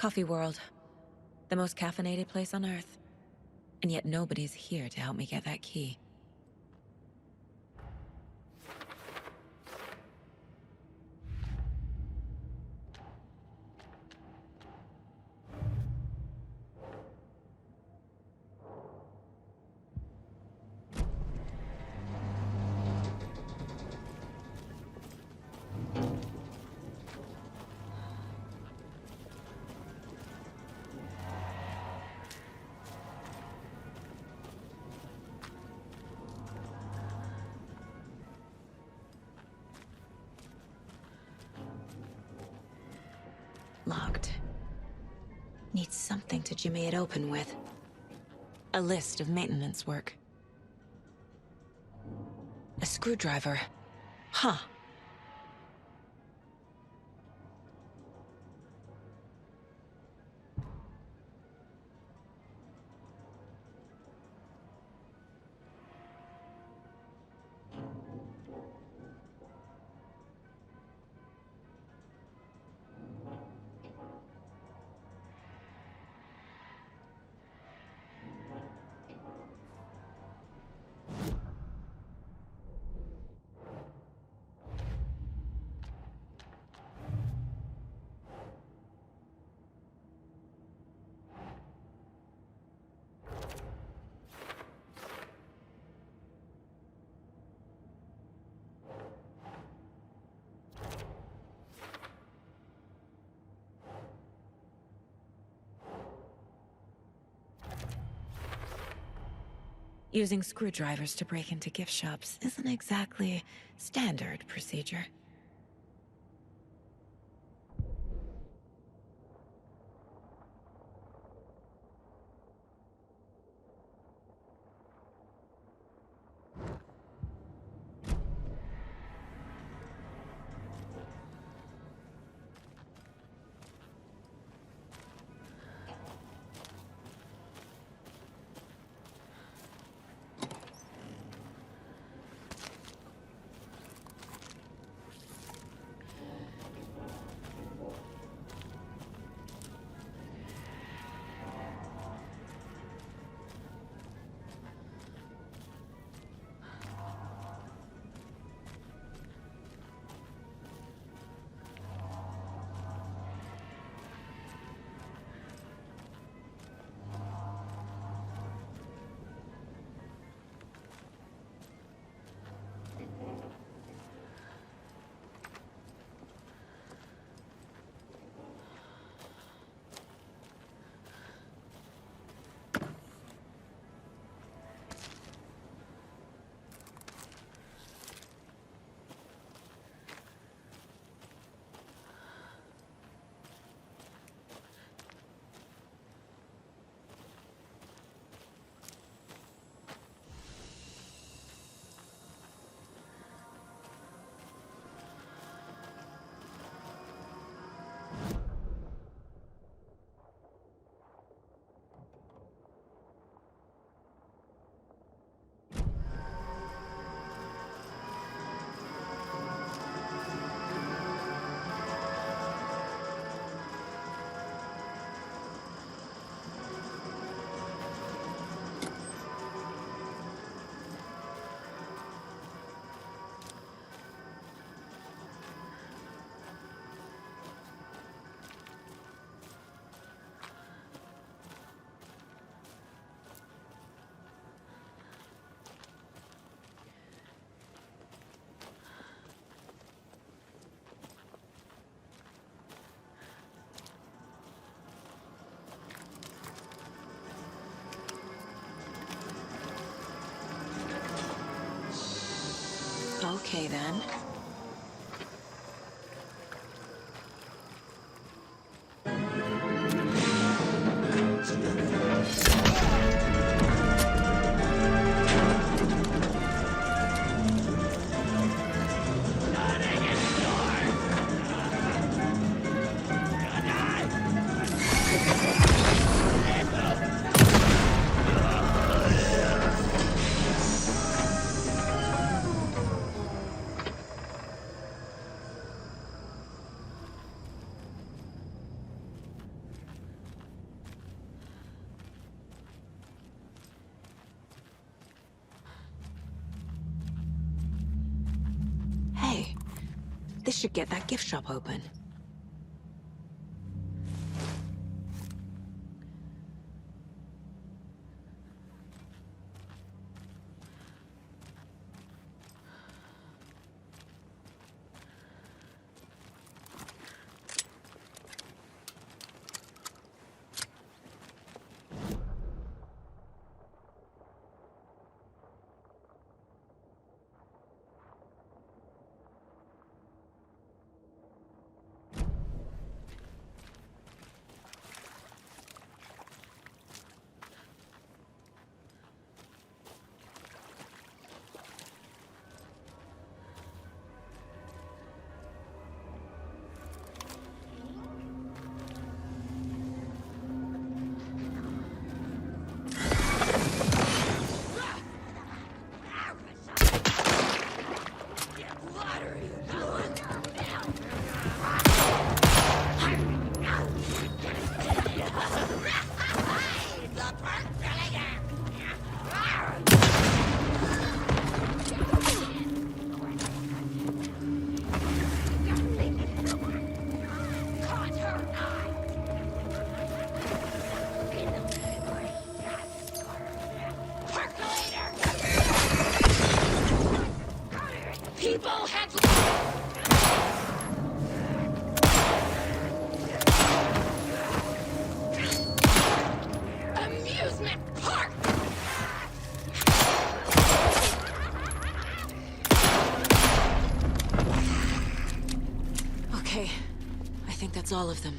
Coffee World. The most caffeinated place on Earth. And yet nobody's here to help me get that key. Locked. Need something to jimmy it open with. A list of maintenance work. A screwdriver. Huh. Using screwdrivers to break into gift shops isn't exactly standard procedure. Okay, then. This should get that gift shop open. That's all of them.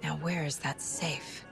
Now where is that safe?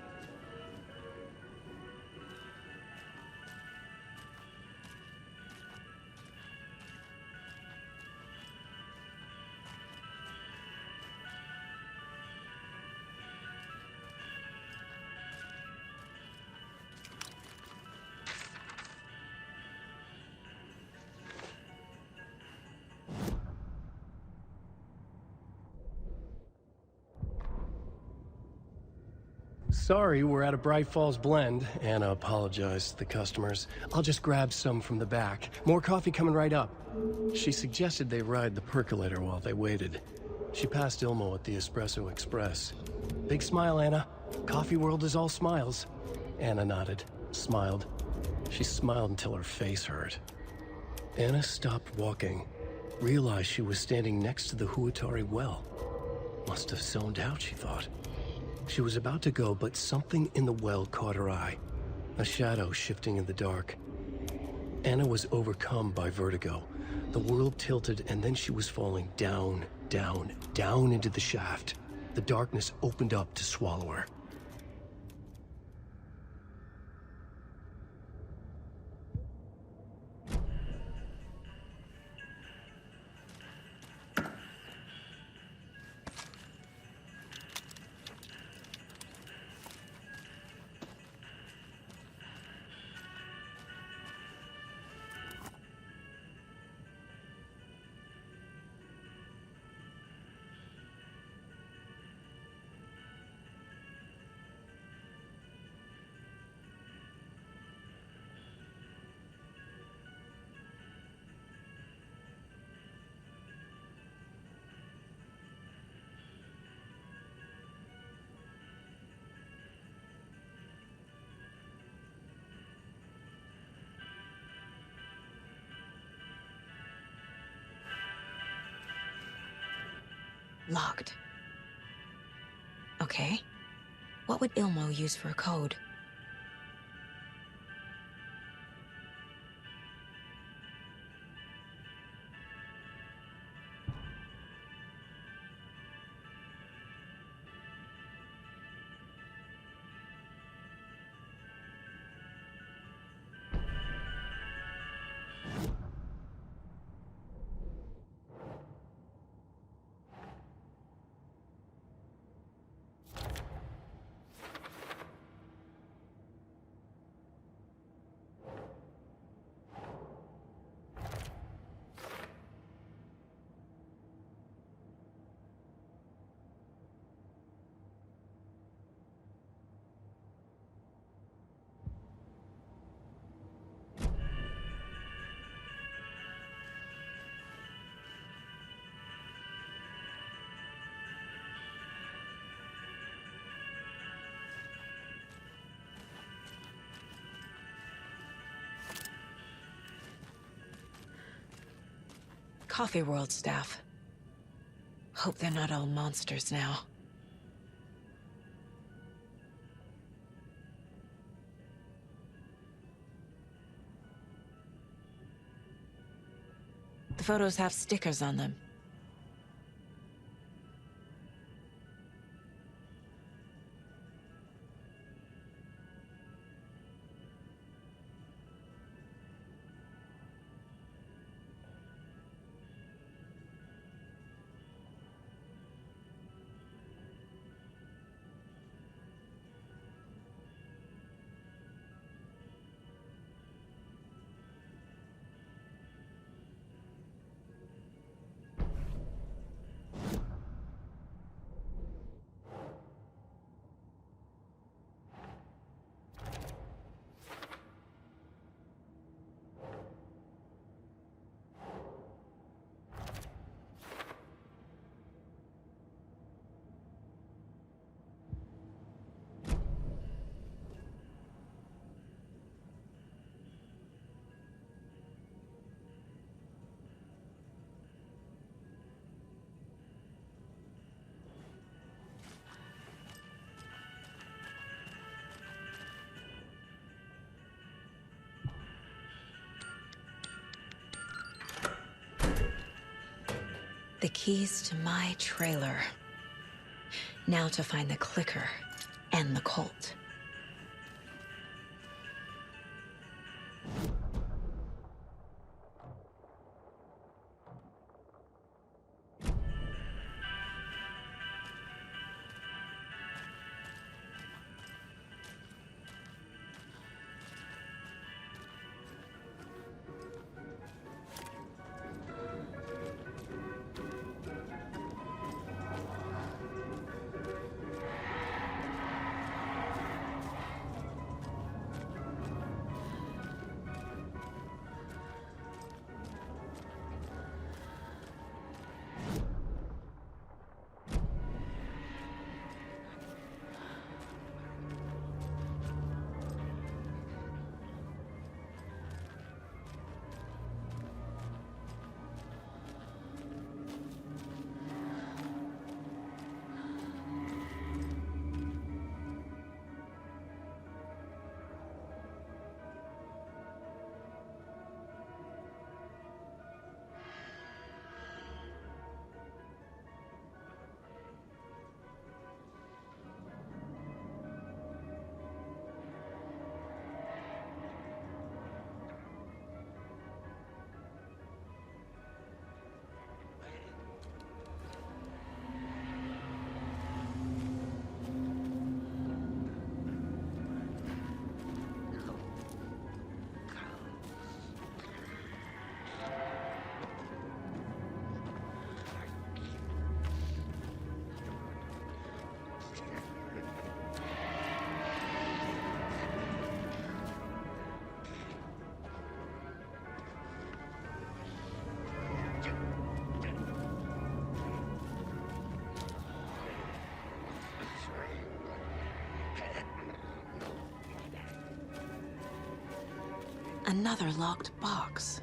Sorry, we're at a Bright Falls blend. Anna apologized to the customers. I'll just grab some from the back. More coffee coming right up. She suggested they ride the percolator while they waited. She passed Ilmo at the Espresso Express. Big smile, Anna. Coffee world is all smiles. Anna nodded, smiled. She smiled until her face hurt. Anna stopped walking realized she was standing next to the Huatari well. Must have zoned out, she thought. She was about to go, but something in the well caught her eye. A shadow shifting in the dark. Anna was overcome by vertigo. The world tilted, and then she was falling down, down, down into the shaft. The darkness opened up to swallow her. Locked. Okay. What would Ilmo use for a code? Coffee World staff. Hope they're not all monsters now. The photos have stickers on them. The keys to my trailer. Now to find the clicker and the cult. Another locked box.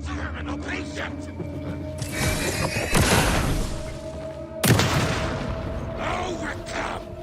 Terminal patient! Overcome!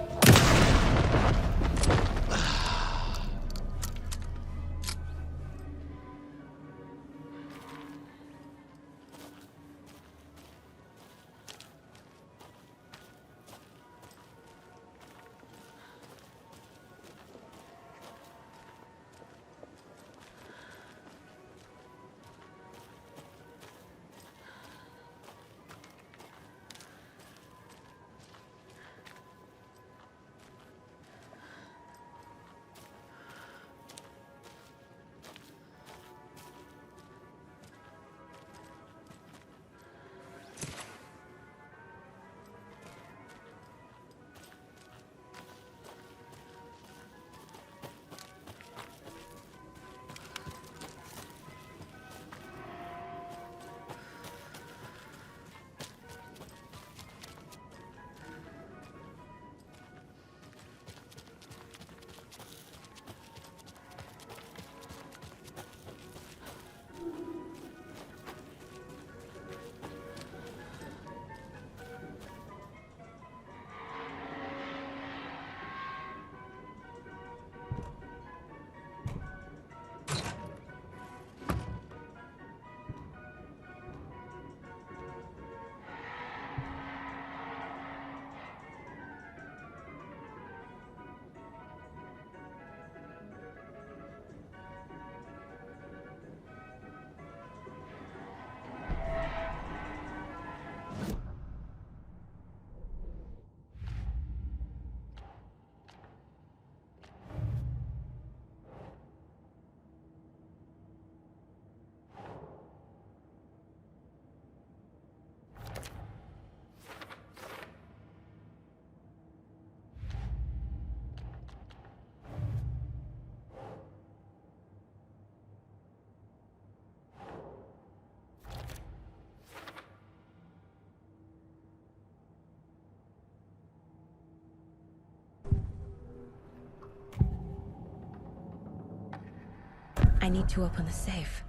I need to open the safe.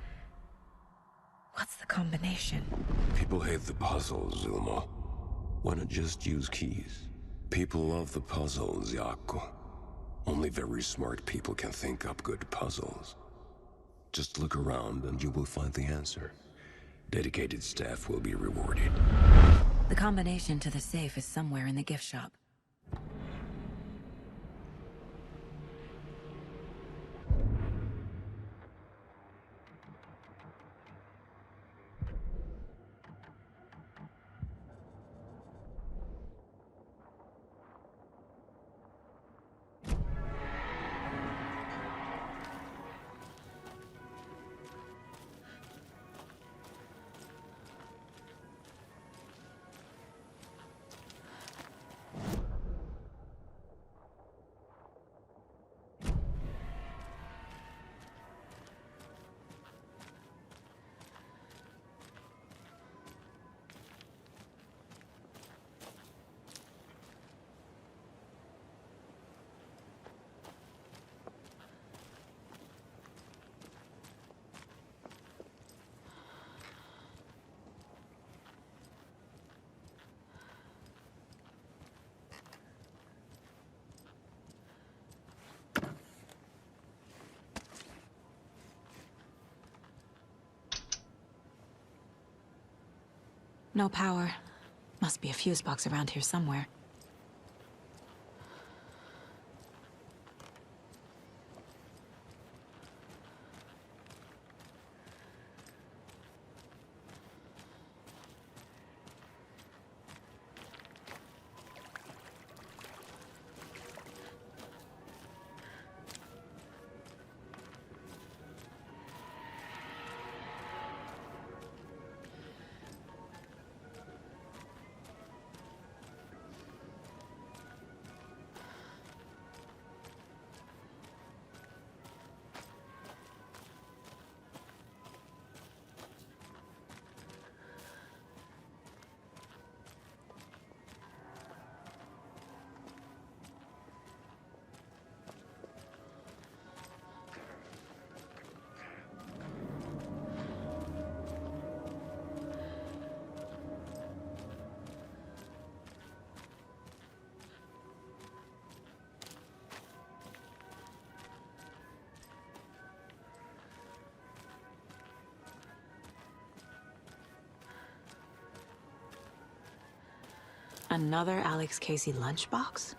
What's the combination? People hate the puzzles, Ilmo. Why not just use keys? People love the puzzles, Jaakko. Only very smart people can think up good puzzles. Just look around and you will find the answer. Dedicated staff will be rewarded. The combination to the safe is somewhere in the gift shop. No power. Must be a fuse box around here somewhere. Another Alex Casey lunchbox?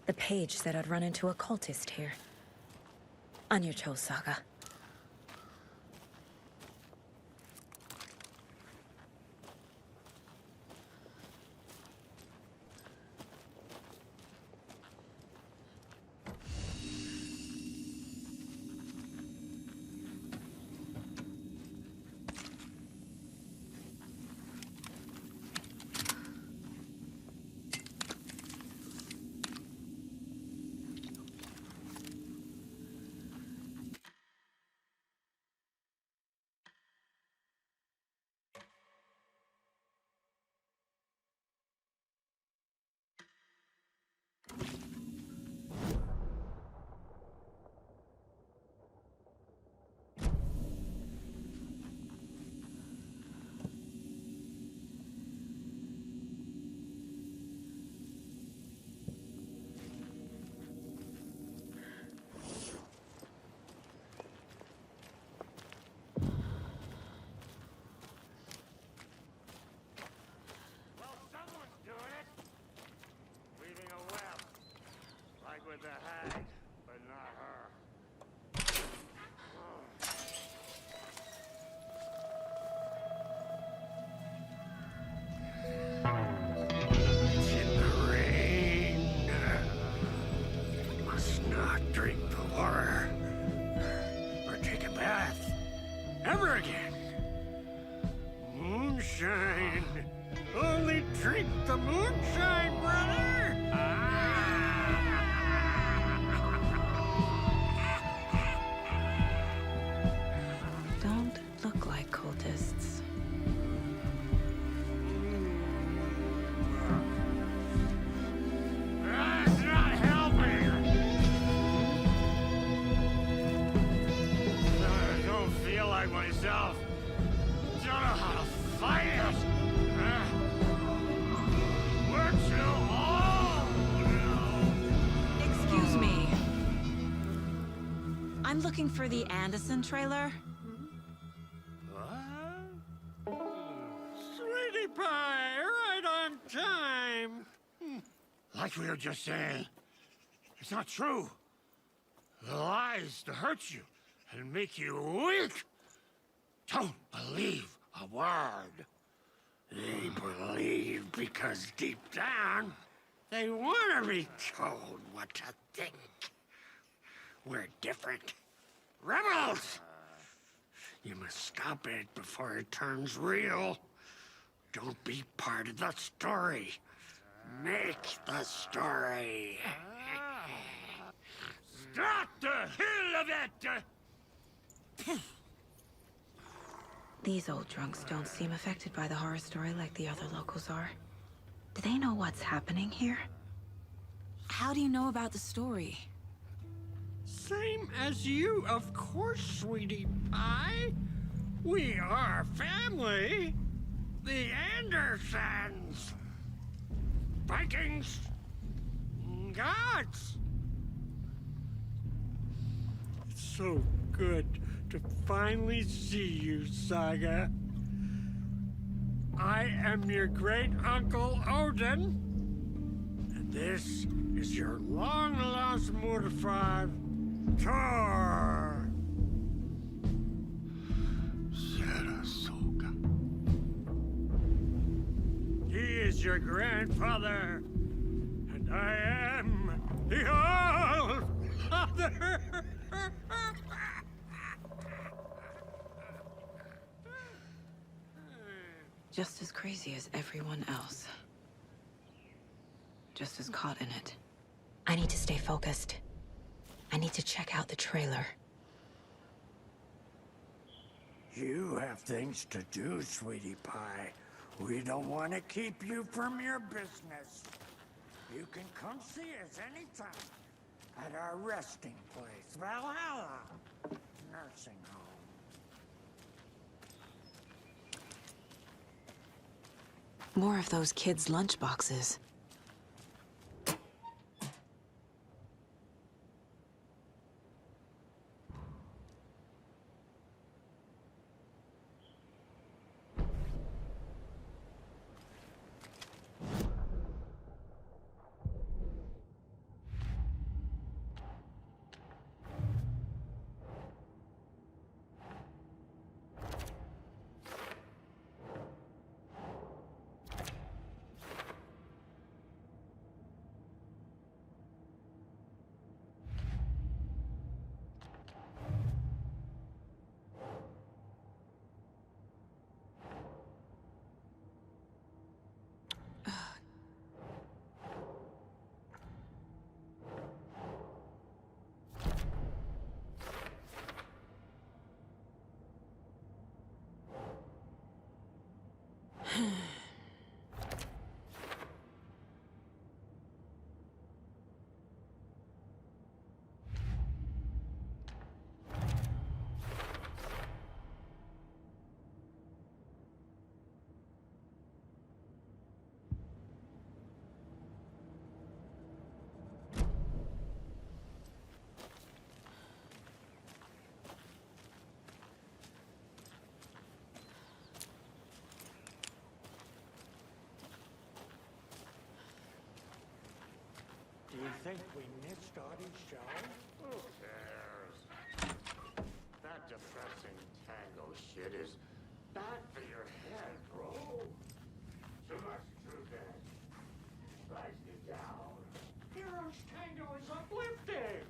The page said I'd run into a cultist here. On your toes, Saga. with the hag, but not her. It's in the rain. Must not drink the water or take a bath ever again. Moonshine. Only drink the moonshine, brother! Don't look like cultists. That's not helping! I don't feel like myself. Don't know how to fight it! We're too old! Excuse me. I'm looking for the Anderson trailer. Sweetie pie, right on time. Like we were just saying, it's not true. The lies to hurt you and make you weak. Don't believe a word. They believe because deep down, they want to be told what to think. We're different. Rebels! You must stop it before it turns real. Don't be part of the story. Make the story. Stop the hell of it! These old drunks don't seem affected by the horror story like the other locals are. Do they know what's happening here? How do you know about the story? Same as you, of course, sweetie pie. We are family. The Andersons. Vikings. Gods. It's so good to finally see you, Saga. I am your great-uncle Odin. And this is your long-lost mortified Thor. Sarasota. He is your grandfather, and I am the All-Father. Just as crazy as everyone else. Just as caught in it. I need to stay focused. I need to check out the trailer. You have things to do, sweetie pie. We don't want to keep you from your business. You can come see us anytime at our resting place, Valhalla Nursing Home. More of those kids' lunchboxes. Do you think we missed it is bad for your head, bro. Too much sugar. Slice you down. Your tango is uplifting.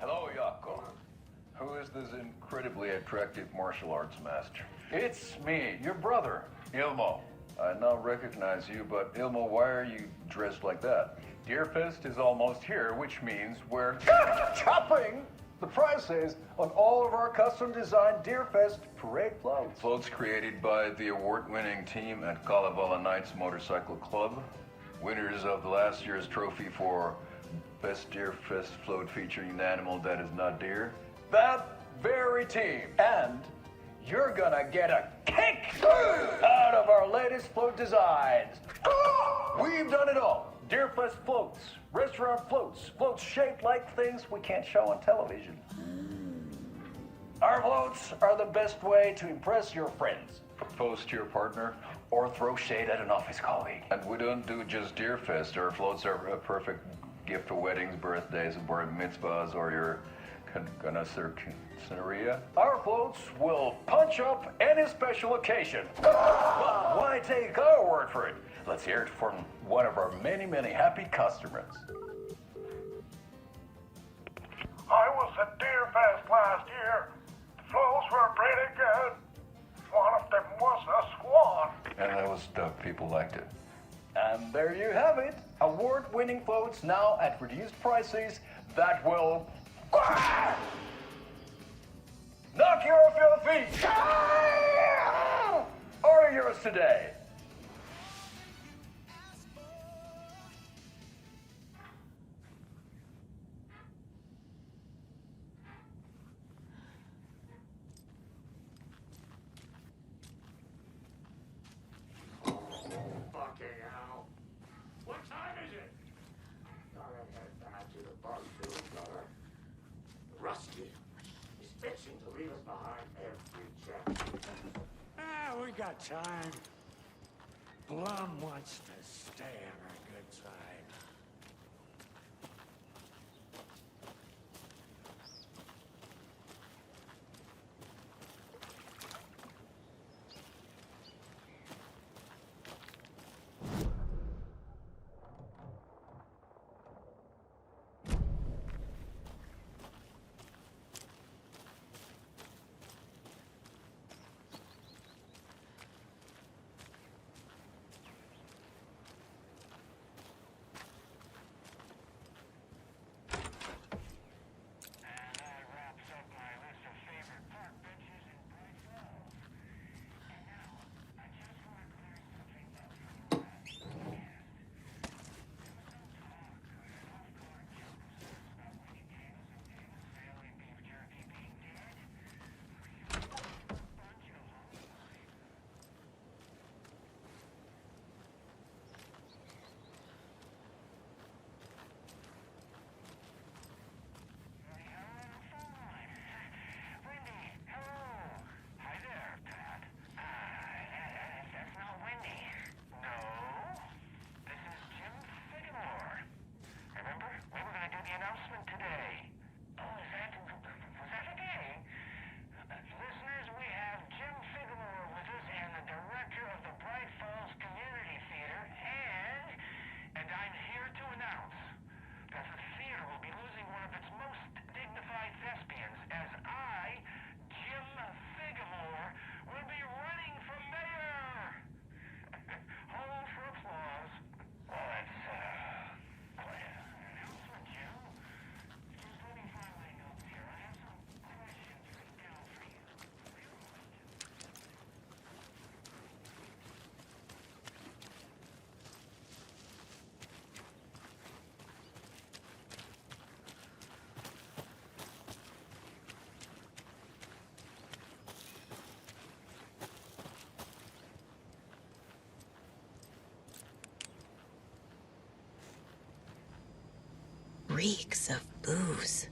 Hello, Yako. Who is this incredibly attractive martial arts master? It's me, your brother, Ilmo. I now recognize you, but Ilmo, why are you dressed like that? Deerfest is almost here, which means we're chopping the prices on all of our custom-designed Deerfest parade floats. Floats created by the award-winning team at Kalevala Knights Motorcycle Club. Winners of the last year's trophy for Best Deerfest float featuring an animal that is not deer. That very team. And you're gonna get a kick out of our latest float designs. We've done it all. Deerfest floats, restaurant floats, floats shaped like things we can't show on television. Our floats are the best way to impress your friends, propose to your partner, or throw shade at an office colleague. And we don't do just Deerfest. Our floats are a perfect gift for weddings, birthdays, bar mitzvahs, or your Scenaria. Our floats will punch up any special occasion. But why take our word for it? Let's hear it from one of our many, many happy customers. I was at Deerfest last year. The floats were pretty good. One of them was a swan. And that was the people liked it. And there you have it. Award-winning floats now at reduced prices that will knock you off your feet. Order yours today. Fucking hell. What time is it? Gotta head back to the bunk soon, brother. Rusty is itching to leave us behind every chance. Ah, we got time. Blum wants to stay on our good side. Reeks of booze.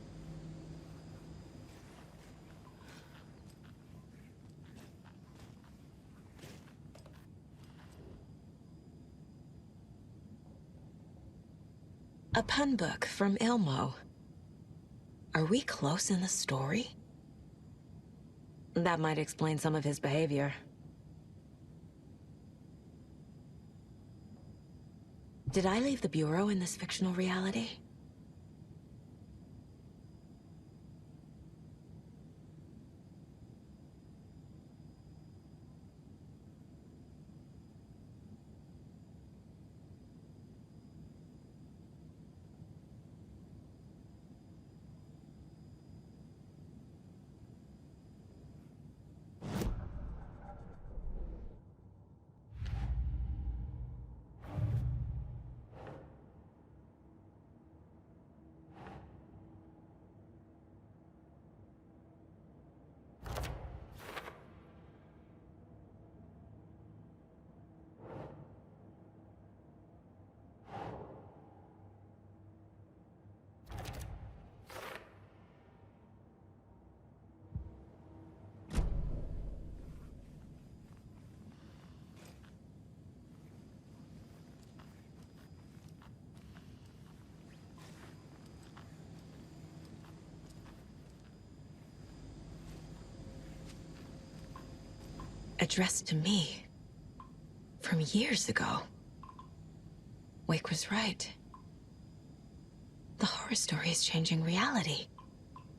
A pun book from Ilmo. Are we close in the story? That might explain some of his behavior. Did I leave the Bureau in this fictional reality? Addressed to me. From years ago. Wake was right. The horror story is changing reality.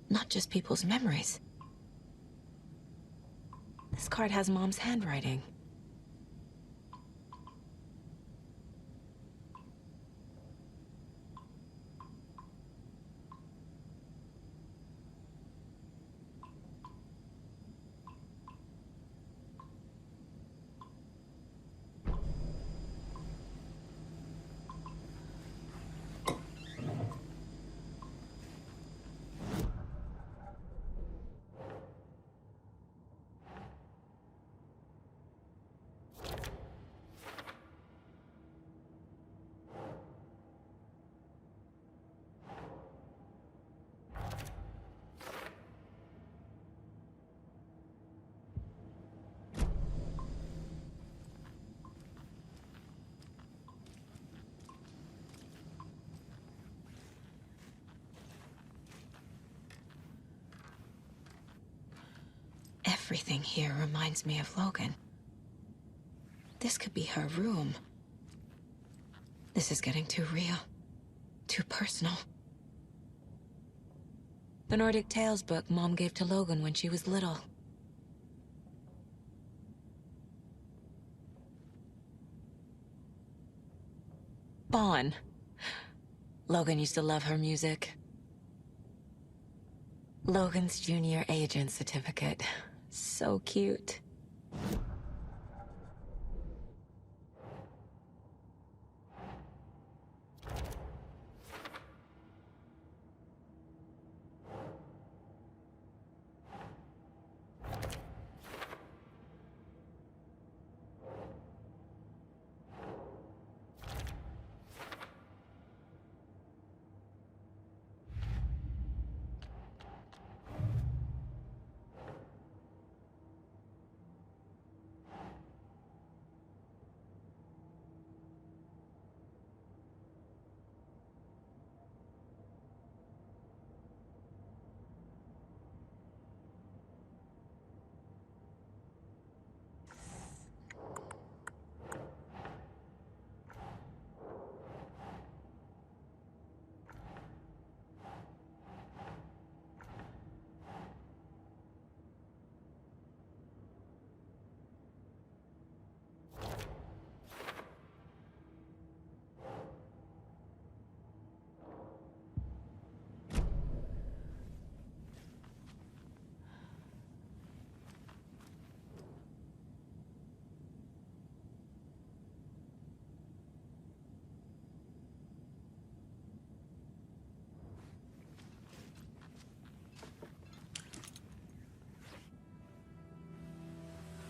Not just people's memories. This card has Mom's handwriting. Everything here reminds me of Logan. This could be her room. This is getting too real. Too personal. The Nordic Tales book Mom gave to Logan when she was little. Bon. Logan used to love her music. Logan's junior agent certificate. So cute.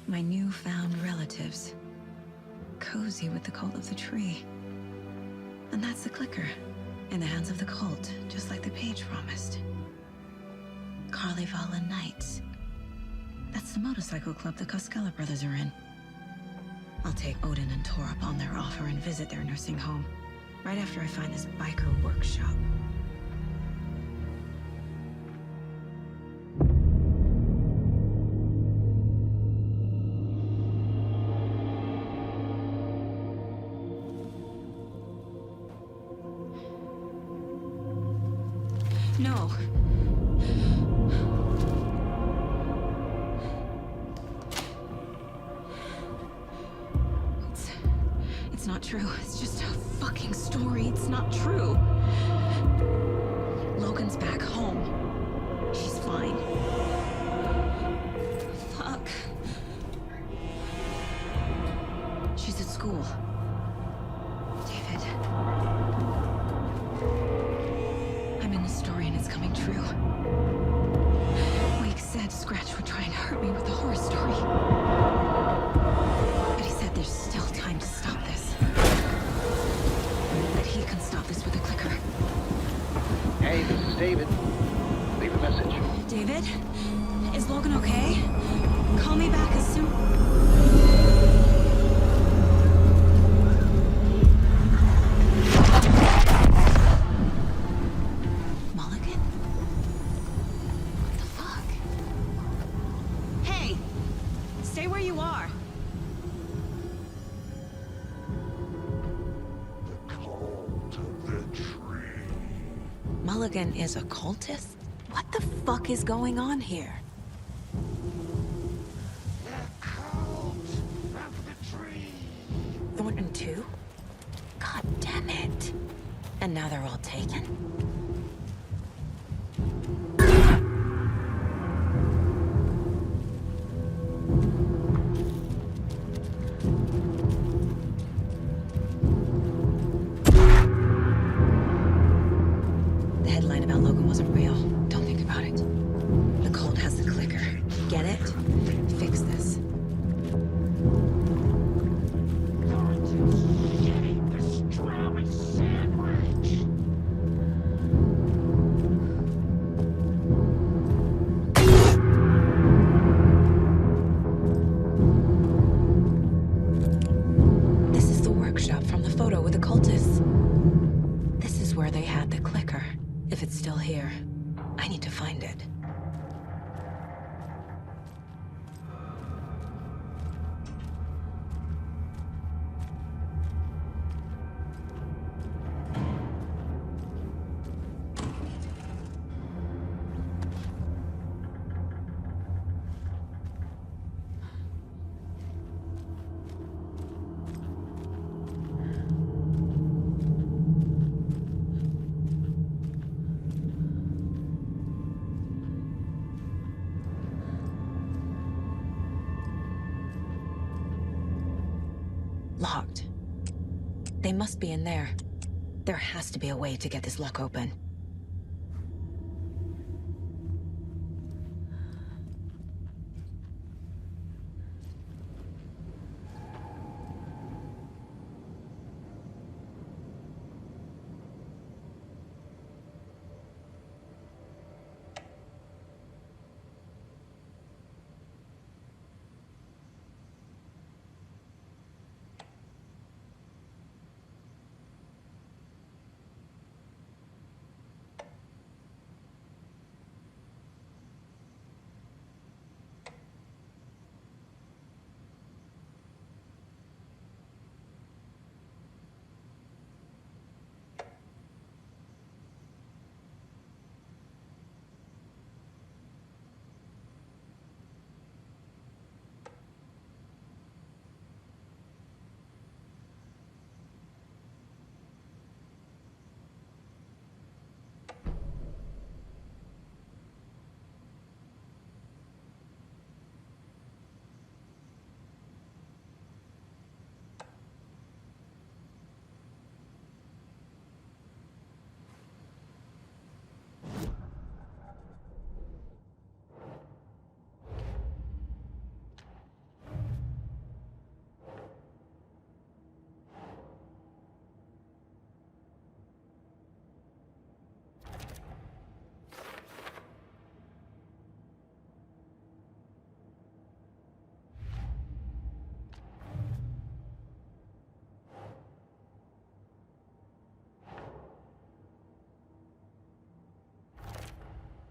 My newfound relatives. Cozy with the cult of the tree. And that's the clicker. In the hands of the cult, just like the page promised. Carnival Knights. That's the motorcycle club the Koskela brothers are in. I'll take Odin and Tor up on their offer and visit their nursing home. Right after I find this biker workshop. No. It's not true. It's just a fucking story. It's not true. Logan's back home. She's fine. Fuck. She's at school. David. I'm in the story and it's coming true. Wake said Scratch would try and hurt me with the horror story. But he said there's still time to stop this. That he can stop this with a clicker. Hey, this is David. Leave a message. David? Is Logan okay? Call me back as soon... Mulligan? What the fuck? Hey! Stay where you are! Mulligan is a cultist? What the fuck is going on here? Thornton 2? God damn it. And now they're all taken? The headline about Logan wasn't real. Don't think about it. The cult has the clicker. Get it? Fix this. This is the workshop from the photo with the cultists. This is where they had the clicker. If it's still here, I need to find it. Locked. They must be in there. There has to be a way to get this lock open.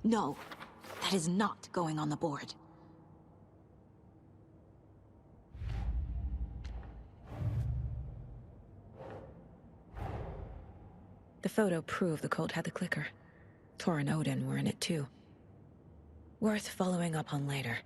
No, that is not going on the board. The photo proved the cult had the clicker. Tor and Odin were in it too. Worth following up on later.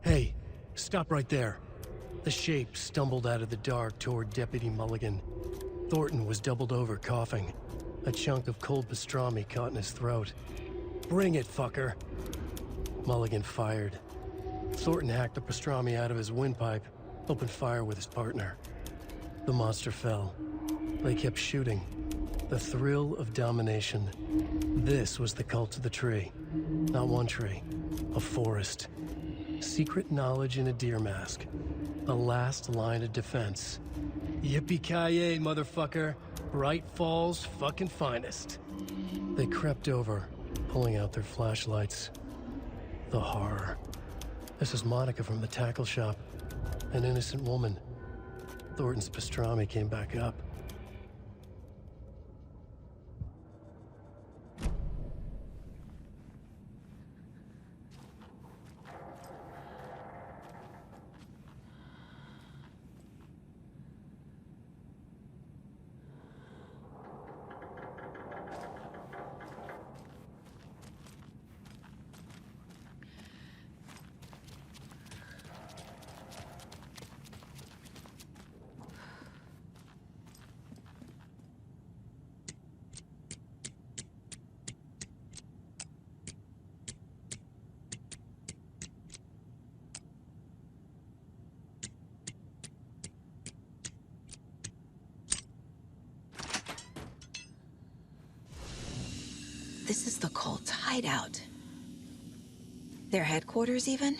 Hey, stop right there. The shape stumbled out of the dark toward Deputy Mulligan. Thornton was doubled over, coughing. A chunk of cold pastrami caught in his throat. Bring it, fucker! Mulligan fired. Thornton hacked the pastrami out of his windpipe, opened fire with his partner. The monster fell. They kept shooting. The thrill of domination. This was the cult of the tree. Not one tree, a forest. Secret knowledge in a deer mask. The last line of defense. Yippee-ki-yay, motherfucker. Bright Falls' fucking finest. They crept over, pulling out their flashlights. The horror. This is Monica from the tackle shop. An innocent woman. Thornton's pastrami came back up. This is the cult's hideout. Their headquarters, even?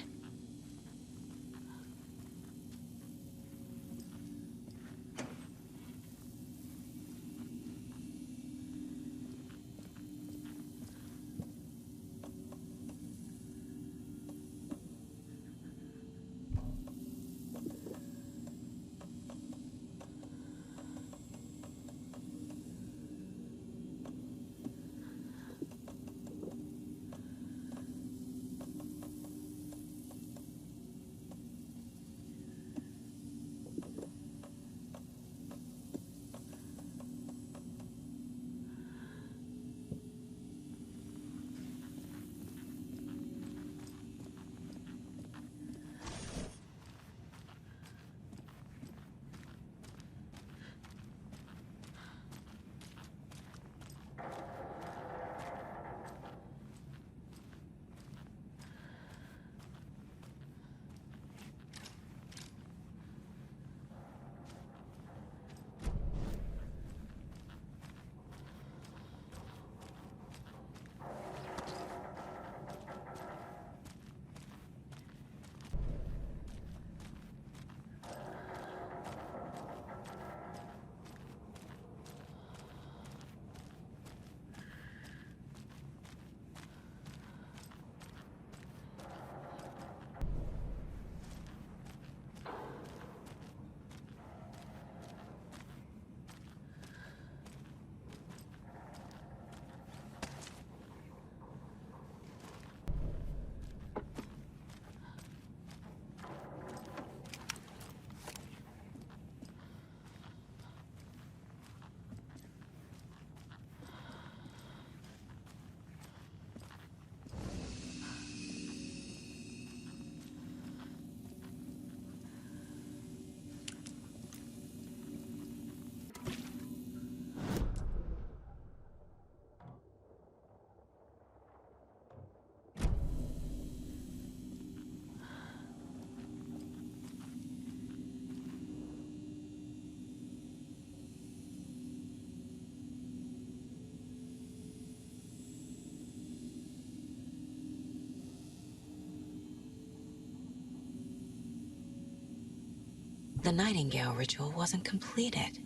The Nightingale ritual wasn't completed.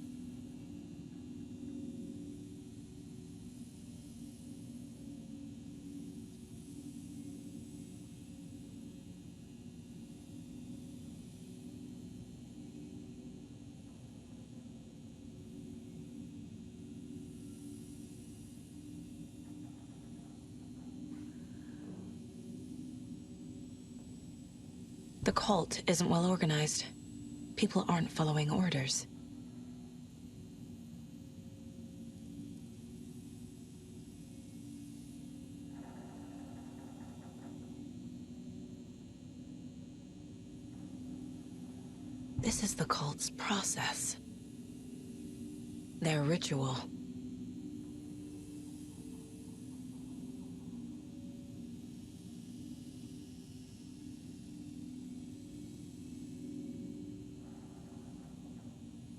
The cult isn't well organized. People aren't following orders. This is the cult's process. Their ritual.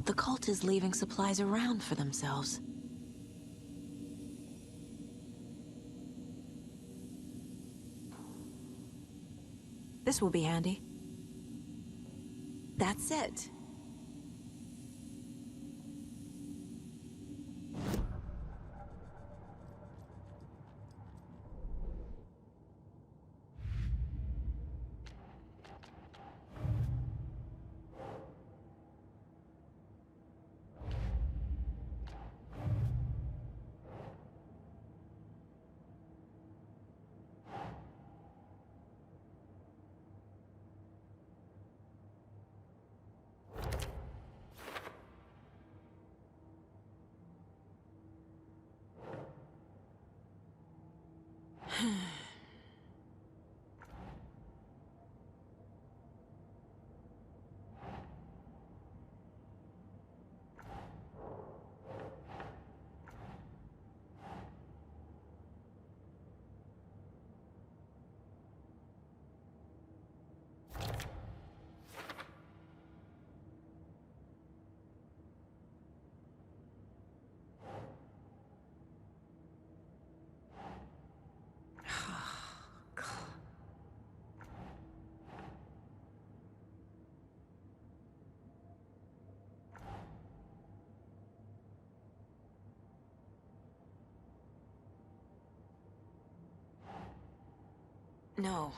The cult is leaving supplies around for themselves. This will be handy. That's it. No.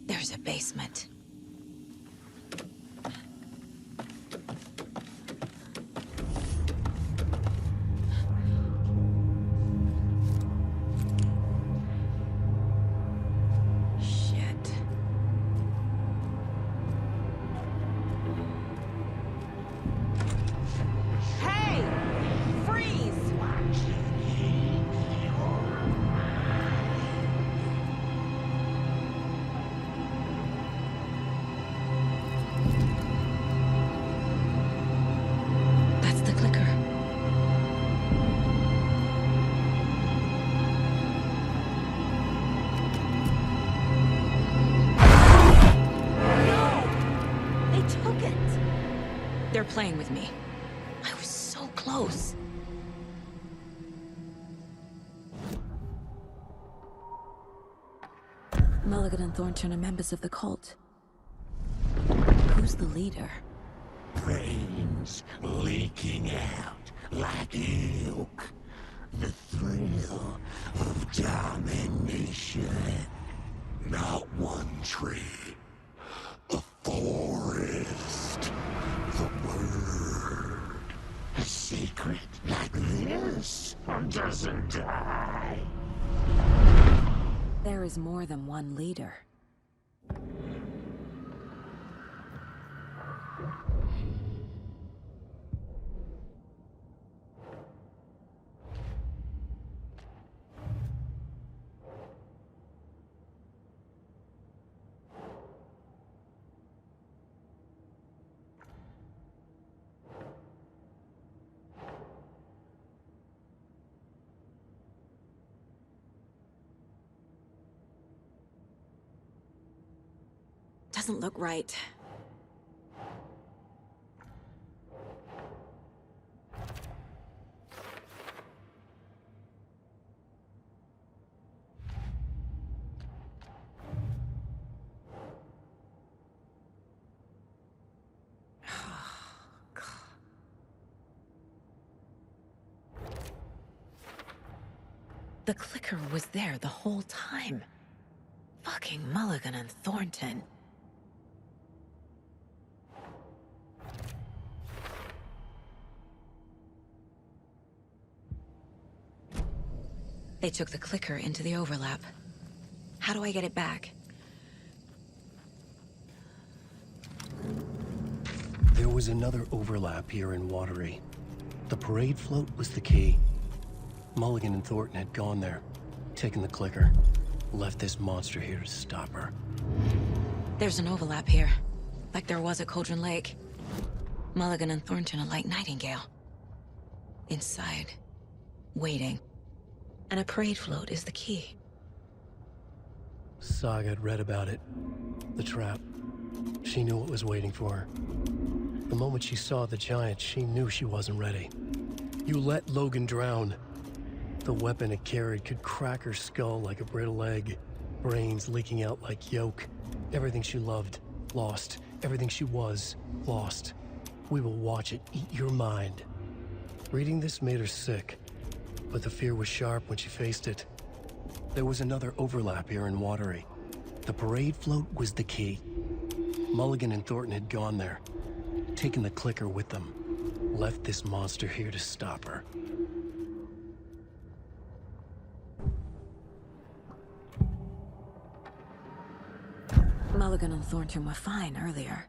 There's a basement. They're playing with me. I was so close. Mulligan and Thornton are members of the cult. Who's the leader? Brains leaking out like milk. The thrill of domination. Not one tree. A forest. The word. A secret like this doesn't die. There is more than one leader. doesn't look right. The clicker was there the whole time. Fucking Mulligan and Thornton. They took the clicker into the overlap. How do I get it back? There was another overlap here in Watery. The parade float was the key. Mulligan and Thornton had gone there, taken the clicker, left this monster here to stop her. There's an overlap here, like there was at Cauldron Lake. Mulligan and Thornton are like Nightingale. Inside, waiting. And a parade float is the key. Saga had read about it. The trap. She knew what was waiting for her. The moment she saw the giant, she knew she wasn't ready. You let Logan drown. The weapon it carried could crack her skull like a brittle egg. Brains leaking out like yolk. Everything she loved, lost. Everything she was, lost. We will watch it eat your mind. Reading this made her sick, but the fear was sharp when she faced it. There was another overlap here in Watery. The parade float was the key. Mulligan and Thornton had gone there, taken the clicker with them, left this monster here to stop her. Mulligan and Thornton were fine earlier.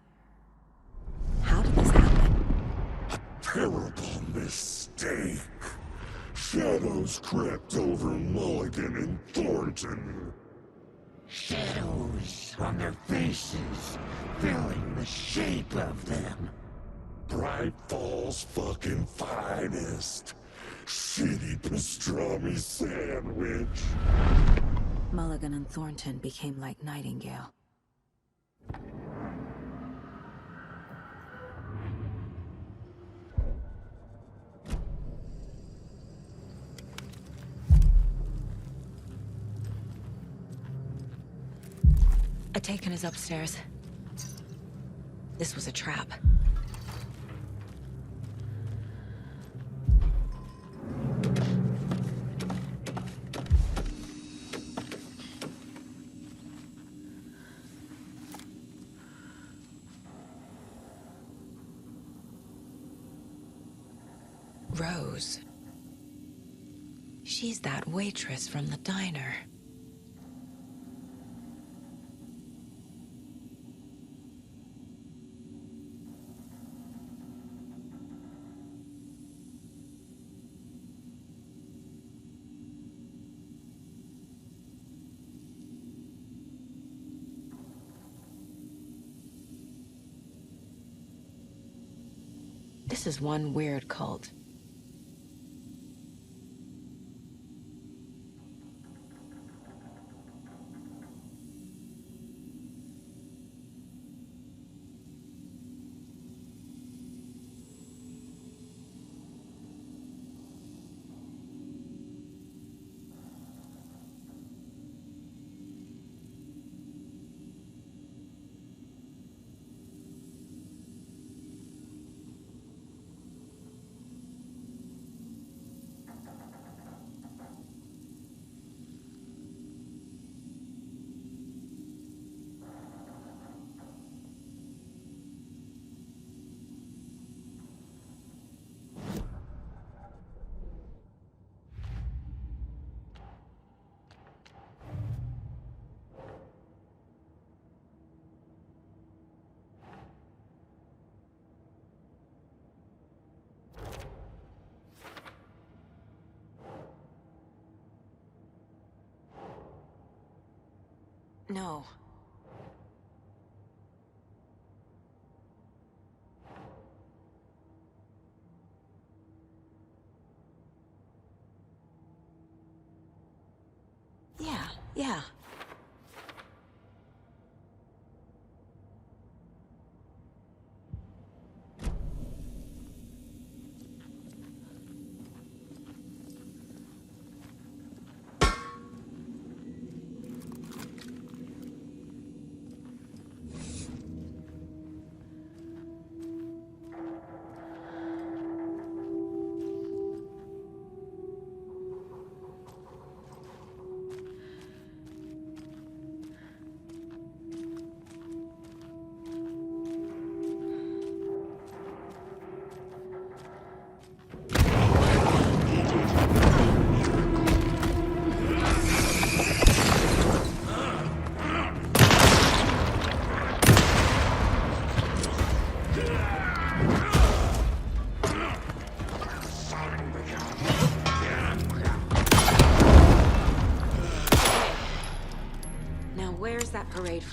How did this happen? Terrible mistake. Shadows crept over Mulligan and Thornton. Shadows on their faces, filling the shape of them. Bright Falls' fucking finest. Shitty pastrami sandwich. Mulligan and Thornton became like Nightingale. A taken is upstairs. This was a trap. Rose. She's that waitress from the diner. This is one weird cult. No. Yeah.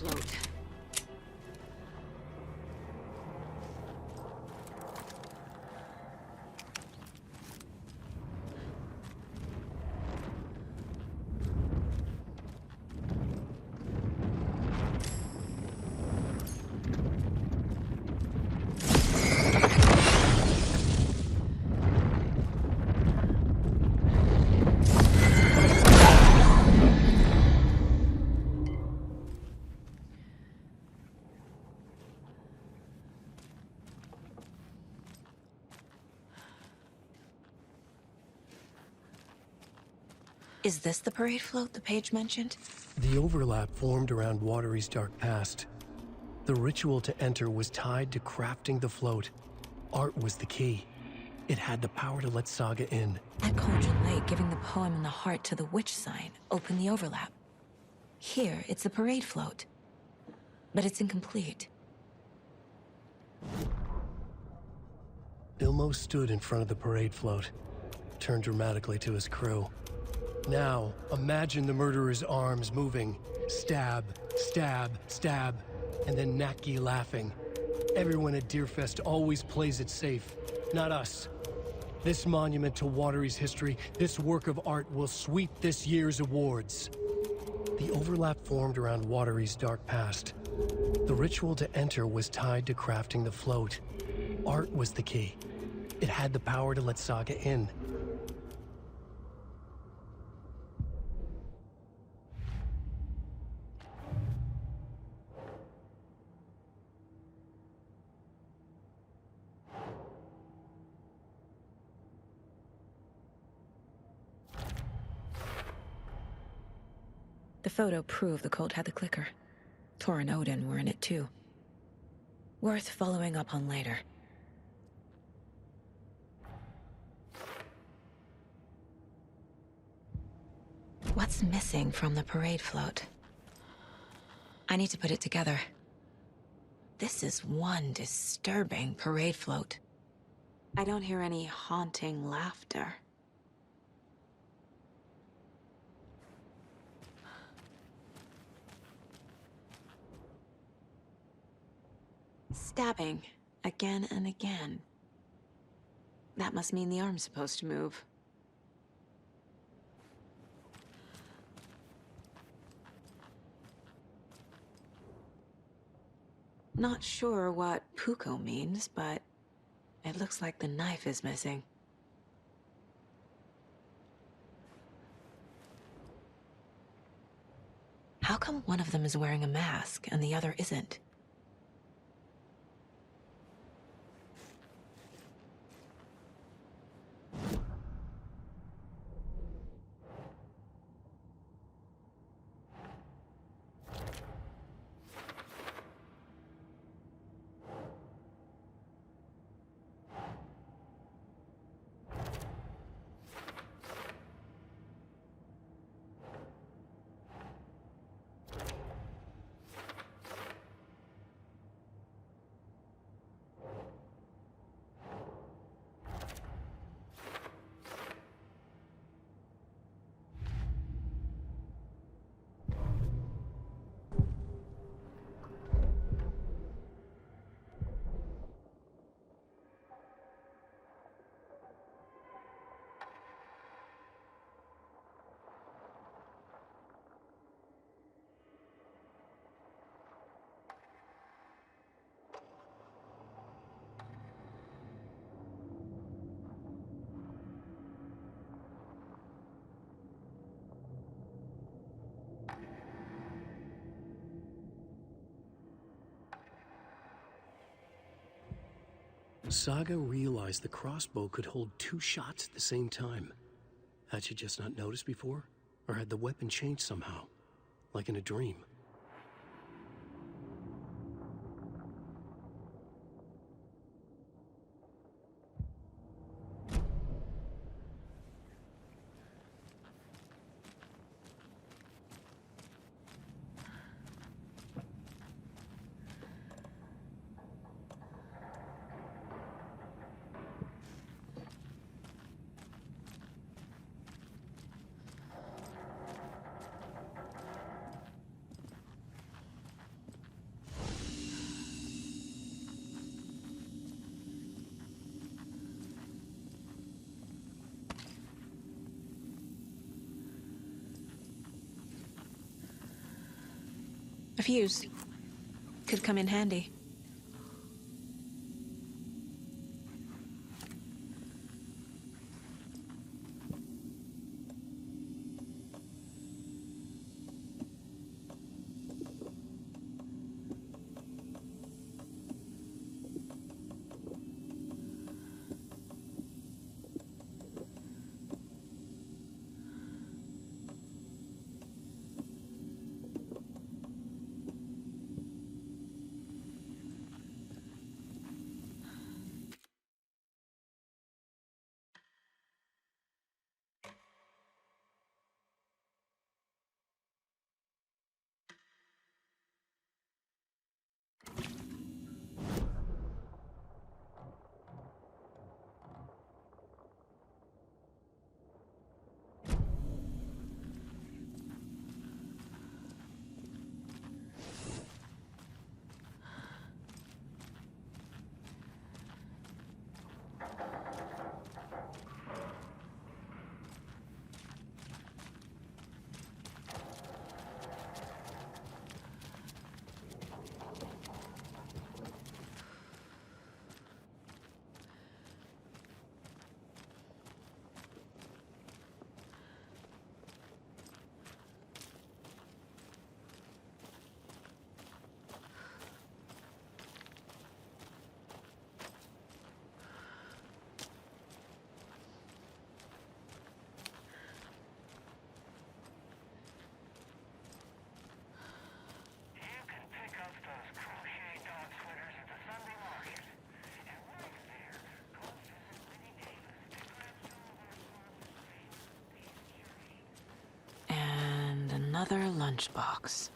float. Is this the parade float the page mentioned? The overlap formed around Watery's dark past. The ritual to enter was tied to crafting the float. Art was the key. It had the power to let Saga in. At Cauldron Lake, giving the poem and the heart to the witch sign opened the overlap. Here, it's the parade float. But it's incomplete. Ilmo stood in front of the parade float, turned dramatically to his crew. Now, imagine the murderer's arms moving. Stab, stab, stab, and then Naki laughing. Everyone at Deerfest always plays it safe, not us. This monument to Watery's history, this work of art will sweep this year's awards. The overlap formed around Watery's dark past. The ritual to enter was tied to crafting the float. Art was the key. It had the power to let Saga in. The photo proved the cult had the clicker. Tor and Odin were in it too. Worth following up on later. What's missing from the parade float? I need to put it together. This is one disturbing parade float. I don't hear any haunting laughter. Stabbing, again and again. That must mean the arm's supposed to move. Not sure what Puko means, but it looks like the knife is missing. How come one of them is wearing a mask and the other isn't? Saga realized the crossbow could hold 2 shots at the same time. Had she just not noticed before? Or had the weapon changed somehow? Like in a dream? A fuse. Could come in handy. Another lunchbox.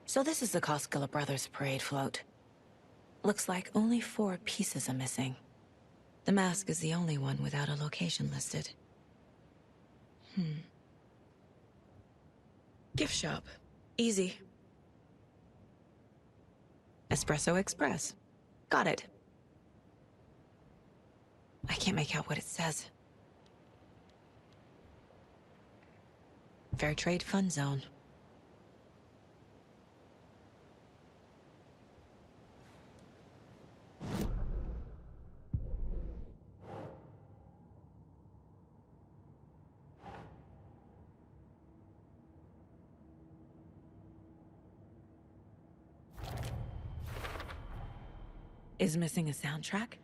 So this is the Koskela Brothers parade float. Looks like only 4 pieces are missing. The mask is the only one without a location listed. Gift shop. Easy. Espresso Express. Got it. I can't make out what it says. Fair Trade Fun Zone. Is missing a soundtrack?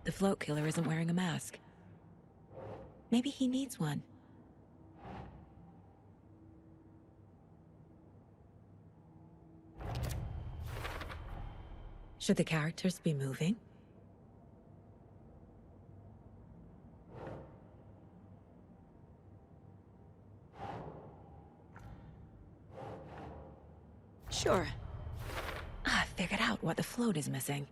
The float killer isn't wearing a mask. Maybe he needs one. Should the characters be moving? Sure. I figured out what the float is missing.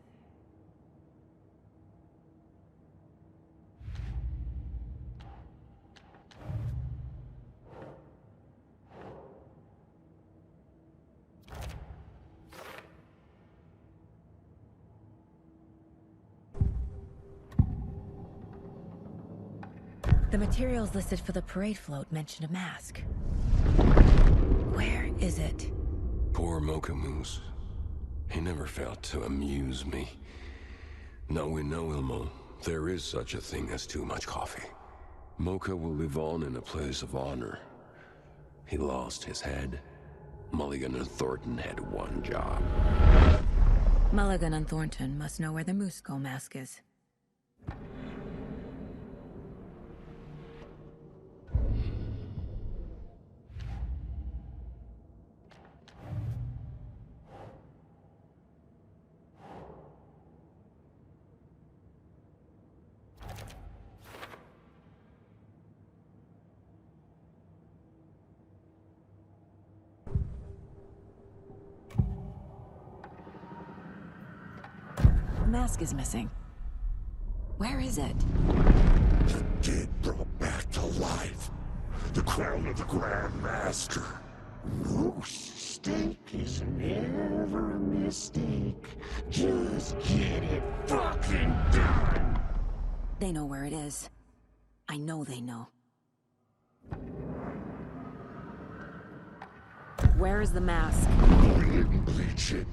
The materials listed for the parade float mention a mask. Where is it? Poor Mocha Moose. He never failed to amuse me. Now we know, Ilmo, there is such a thing as too much coffee. Mocha will live on in a place of honor, He lost his head. Mulligan and Thornton had one job. Mulligan and Thornton must know where the moose skull mask is. The mask is missing. Where is it? The dead brought back to life. The crown of the Grand Master. Moose steak is never a mistake. Just get it fucking done. They know where it is. I know they know. Where is the mask? We didn't bleach it.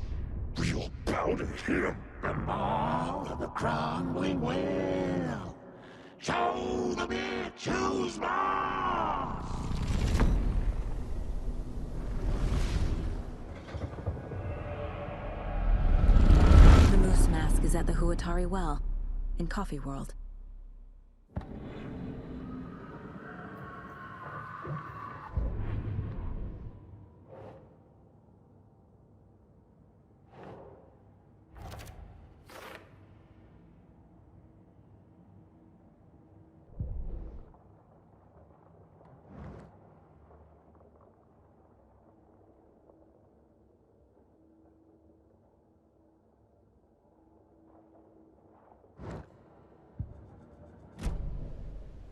We'll powder him. The mall of the crumbling well. Show the bitch who's boss. The moose mask is at the Huatari Well, in Coffee World.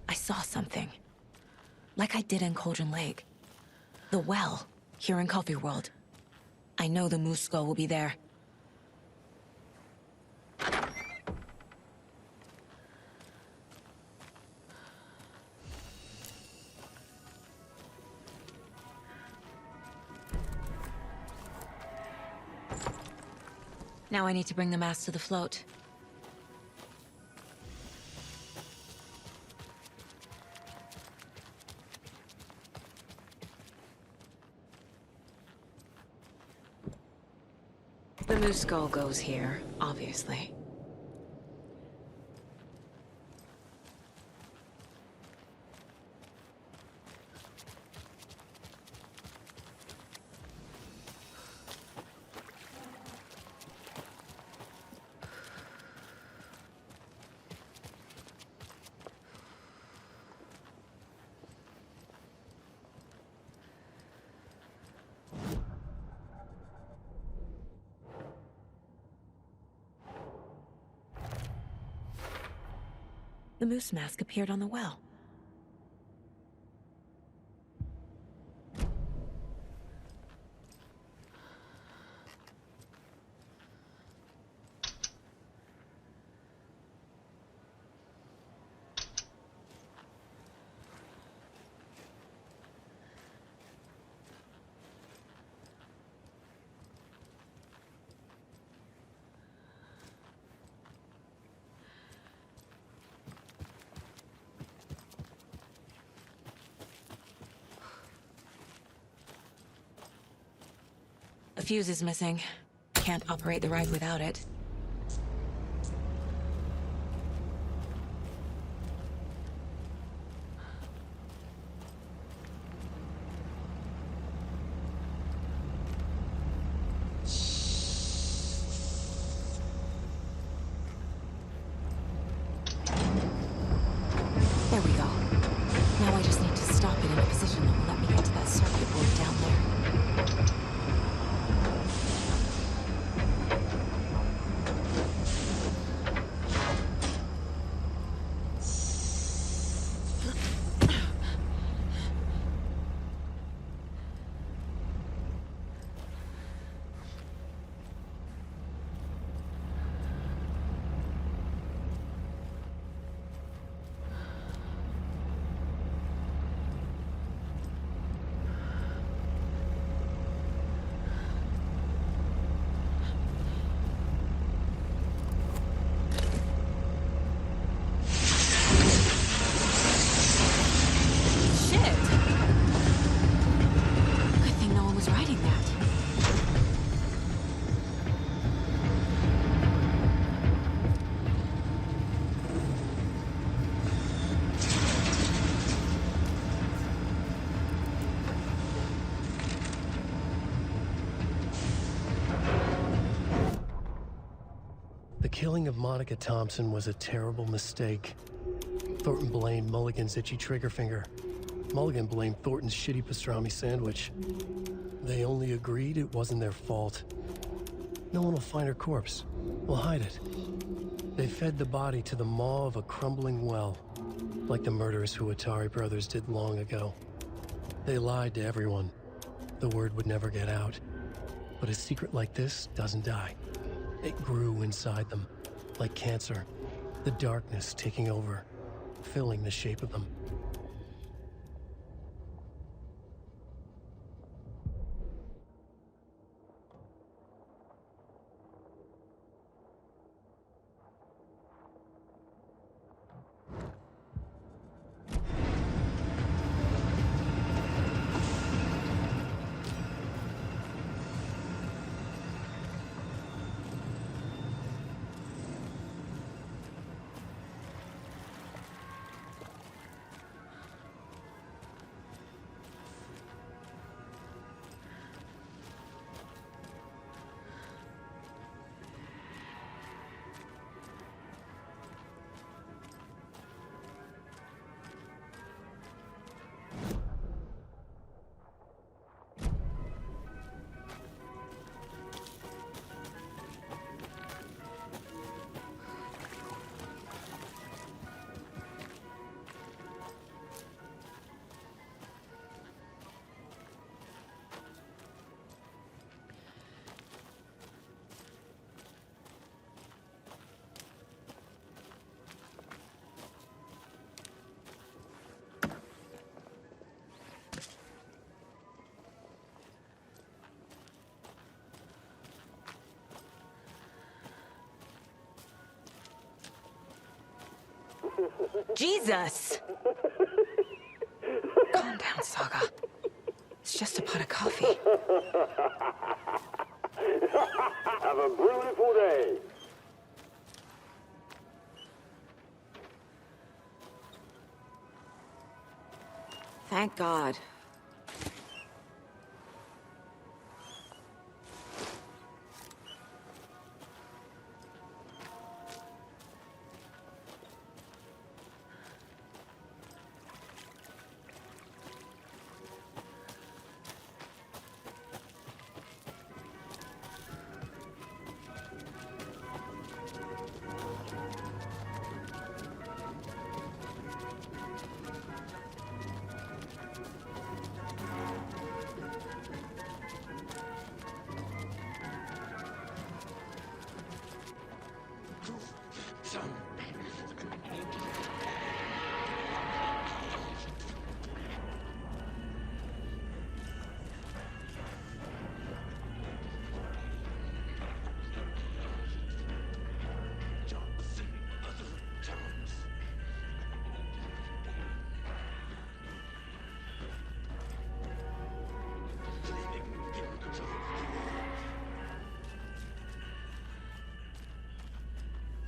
I saw something. Like I did in Cauldron Lake. The well, here in Coffee World. I know the moose skull will be there. Now I need to bring the mask to the float. The moose skull goes here, obviously. The moose mask appeared on the well. A fuse is missing. Can't operate the ride without it. There we go. Now I just need to stop it in a position that will let me get to that circuit board down there. The killing of Monica Thompson was a terrible mistake. Thornton blamed Mulligan's itchy trigger finger. Mulligan blamed Thornton's shitty pastrami sandwich. They only agreed it wasn't their fault. No one will find her corpse. We'll hide it. They fed the body to the maw of a crumbling well, like the murderous Huatari brothers did long ago. They lied to everyone. The word would never get out. But a secret like this doesn't die. It grew inside them, like cancer. The darkness taking over, filling the shape of them. Jesus! Calm down, Saga. It's just a pot of coffee. Have a beautiful day. Thank God.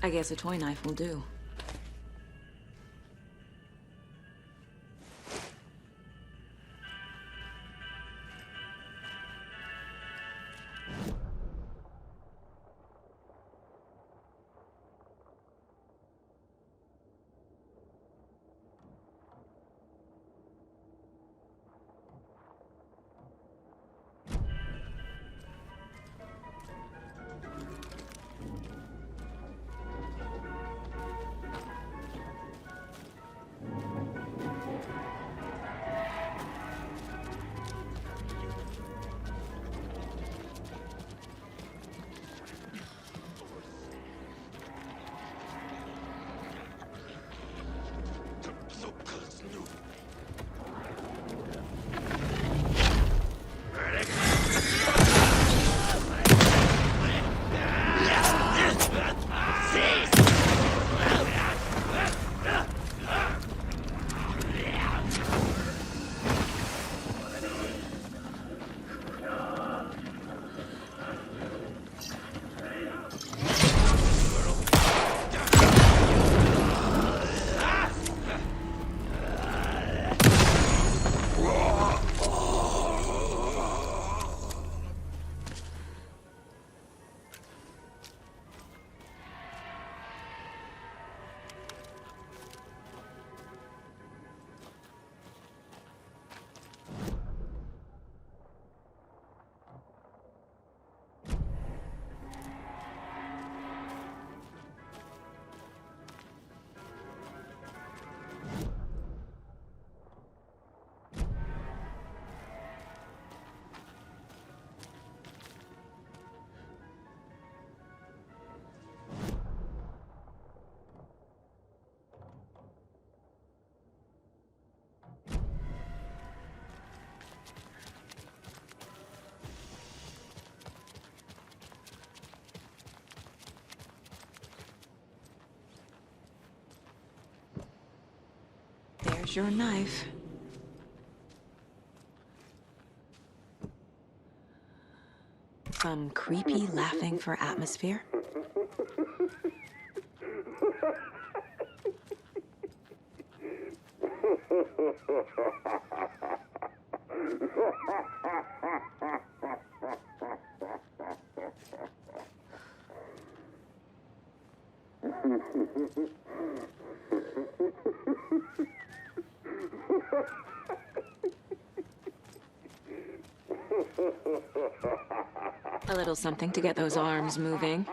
I guess a toy knife will do. your knife. Some creepy laughing for atmosphere. A little something to get those arms moving.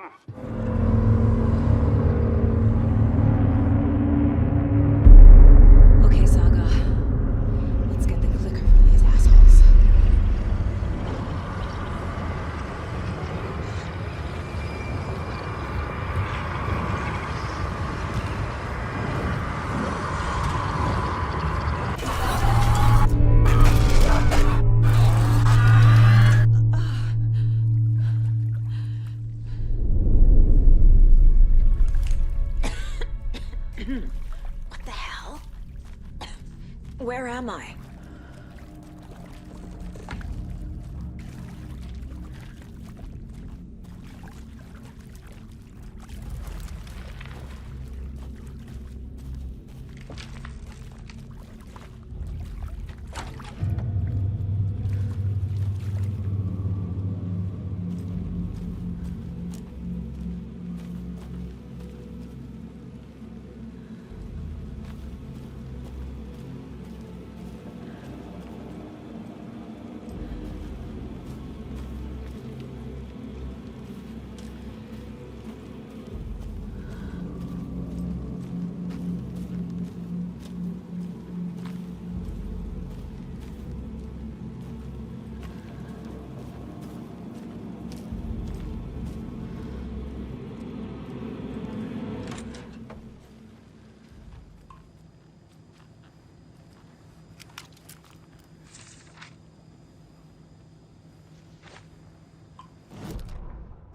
Okay, Saga. Let's get the clicker from these assholes. What the hell? Where am I?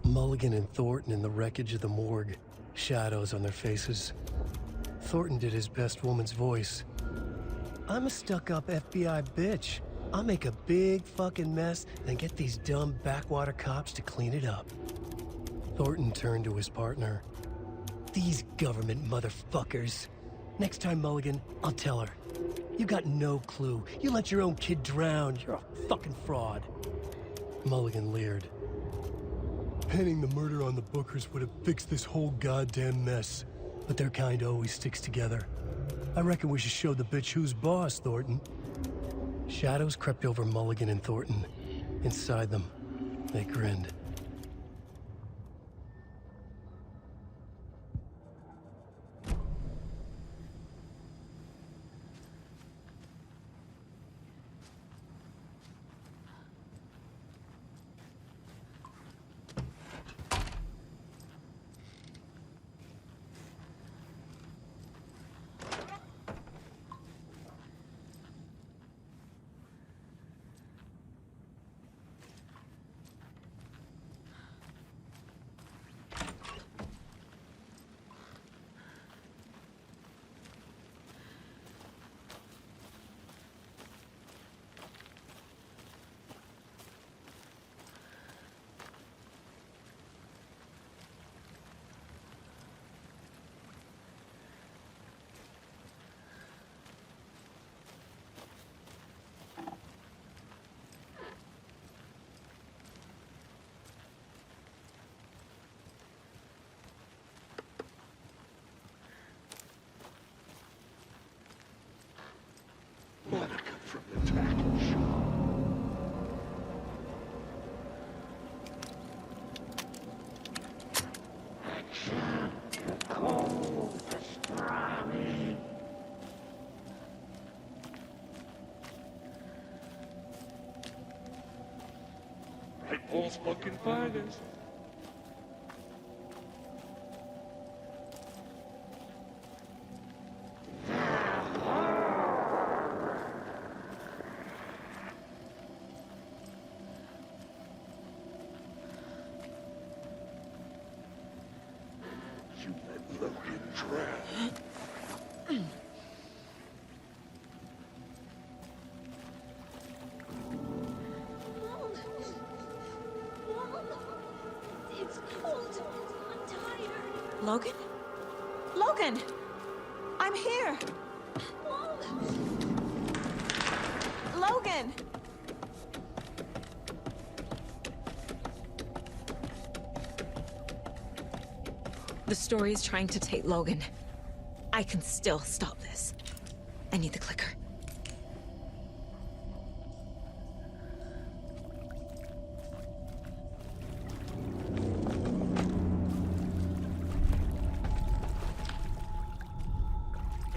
Mulligan and Thornton in the wreckage of the morgue. Shadows on their faces. Thornton did his best woman's voice. I'm a stuck-up FBI bitch. I'll make a big fucking mess and get these dumb backwater cops to clean it up. Thornton turned to his partner. These government motherfuckers. Next time, Mulligan, I'll tell her. You got no clue. You let your own kid drown. You're a fucking fraud. Mulligan leered. Pinning the murder on the Bookers would have fixed this whole goddamn mess. But their kind always sticks together. I reckon we should show the bitch who's boss, Thornton. Shadows crept over Mulligan and Thornton. Inside them, they grinned. Monica from the tackle shop. Paul's fucking finest. You let Logan drown. Logan? Logan! I'm here! Logan! The story is trying to take Logan. I can still stop this. I need the clicker.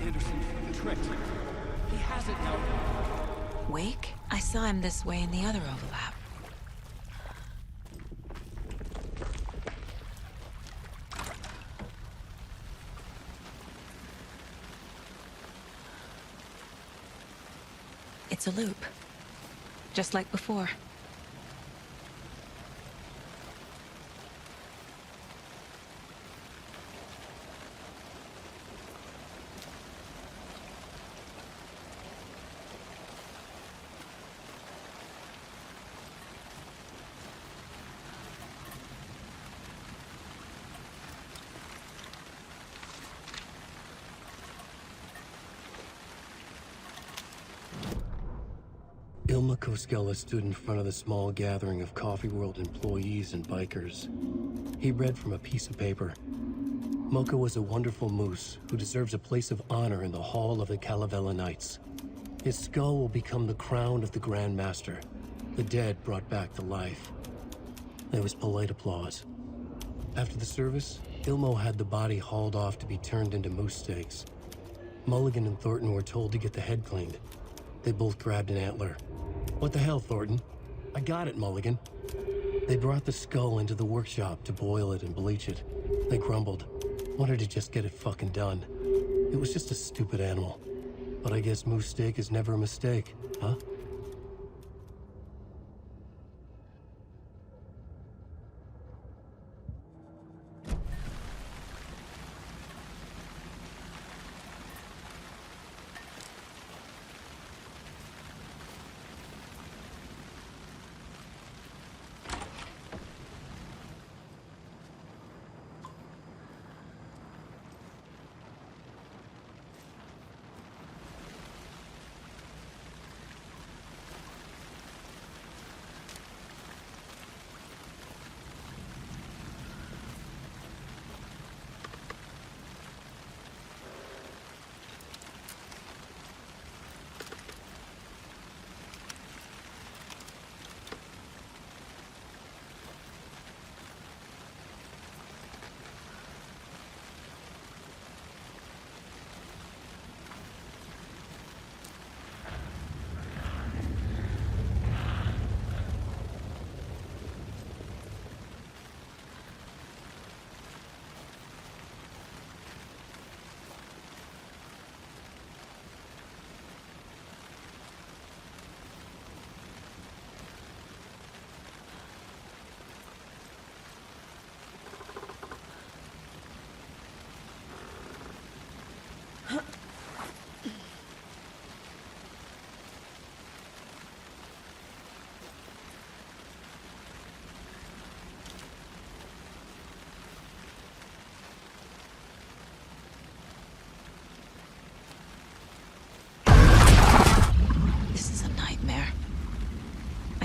Anderson, the trick. He has it now. Wake? I saw him this way in the other overlap. It's a loop. Just like before. Ilma Koskela stood in front of the small gathering of Coffee World employees and bikers. He read from a piece of paper. Mocha was a wonderful moose who deserves a place of honor in the hall of the Calavella Knights. His skull will become the crown of the Grand Master, the dead brought back to life. There was polite applause. After the service, Ilmo had the body hauled off to be turned into moose steaks. Mulligan and Thornton were told to get the head cleaned. They both grabbed an antler. What the hell, Thornton? I got it, Mulligan. They brought the skull into the workshop to boil it and bleach it. They grumbled. Wanted to just get it fucking done. It was just a stupid animal. But I guess moose steak is never a mistake, huh?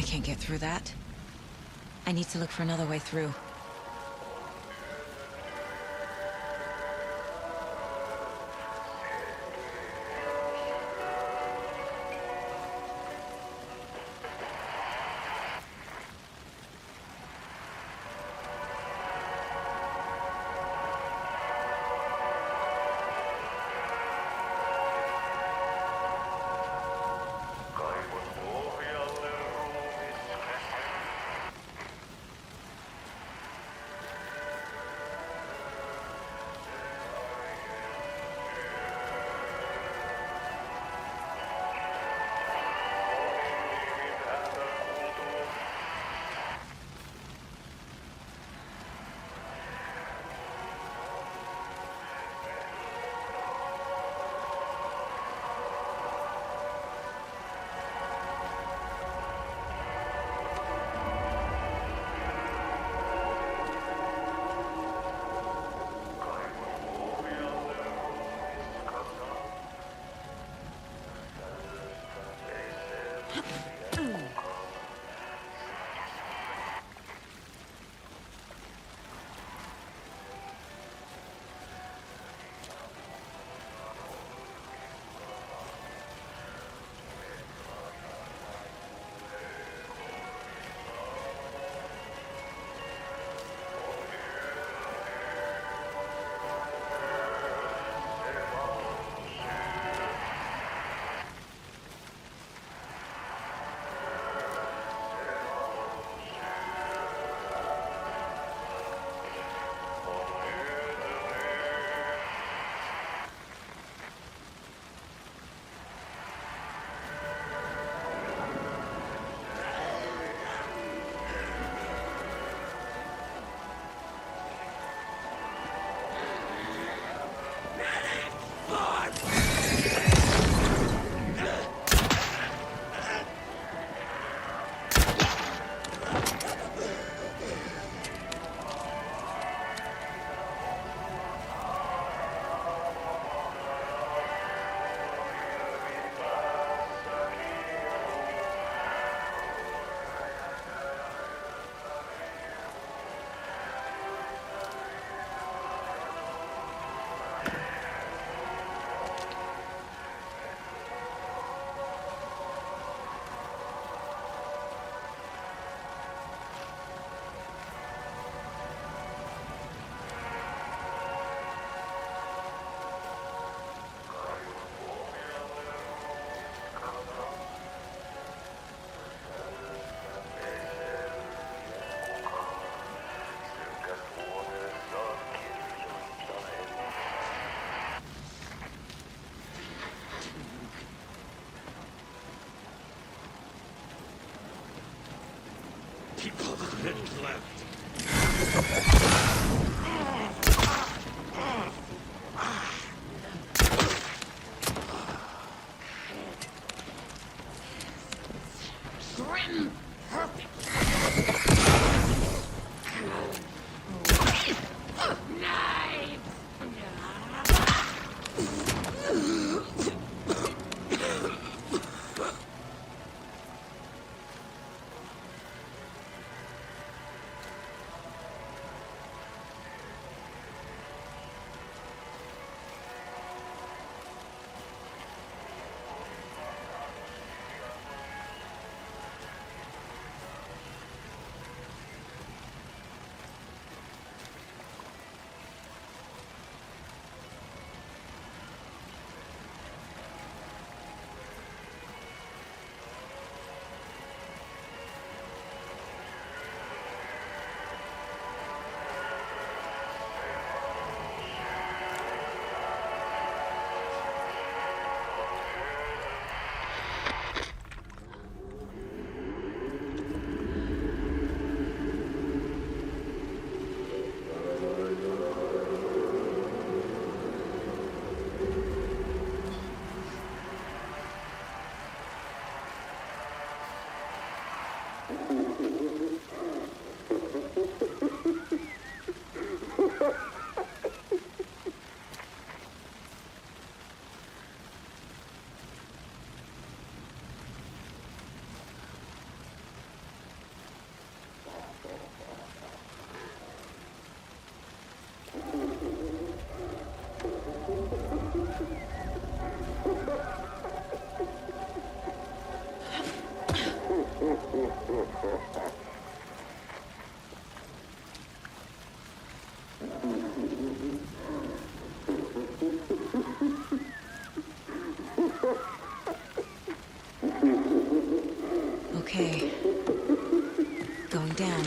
Can't get through that. I need to look for another way through. Grim! Perfect! Knives! Okay. Going down.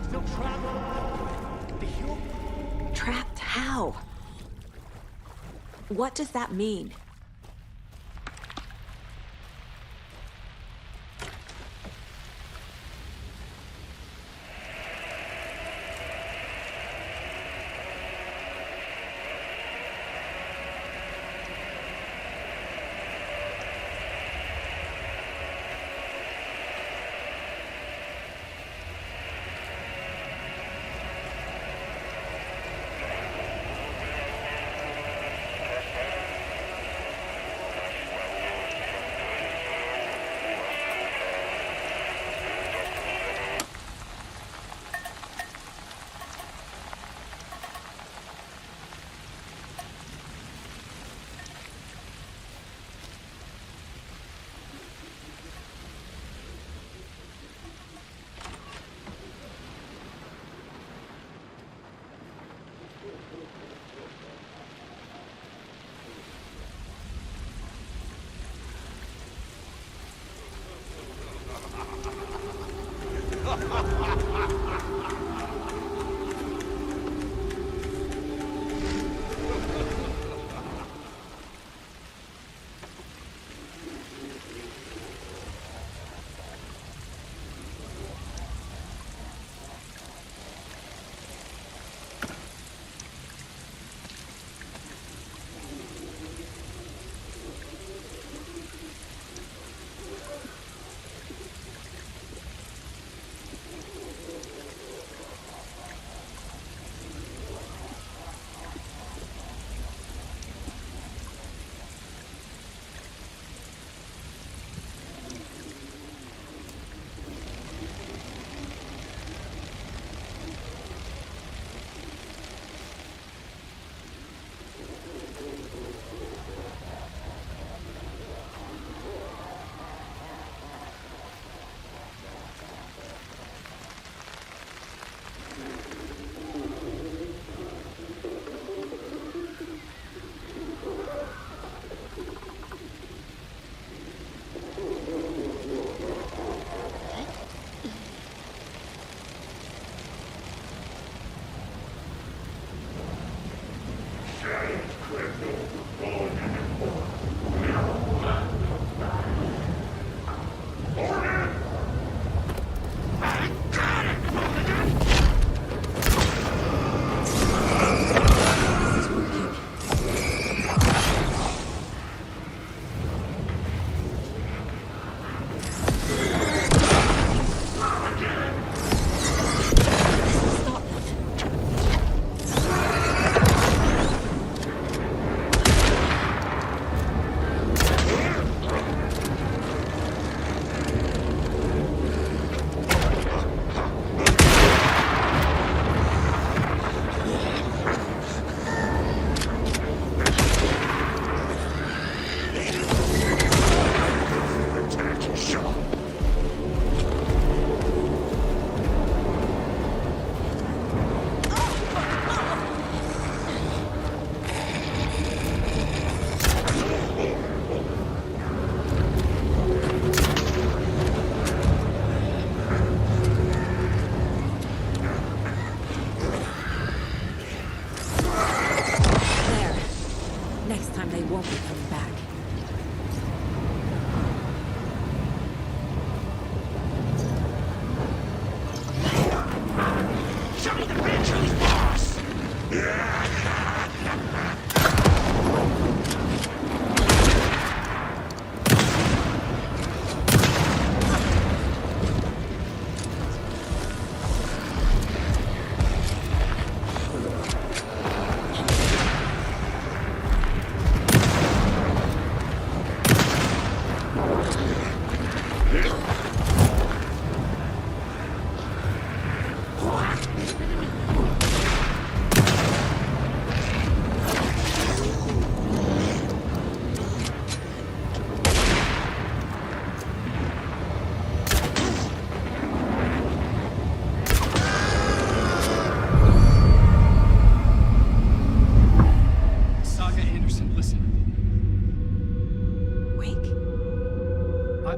Still trapped? Trapped how? What does that mean?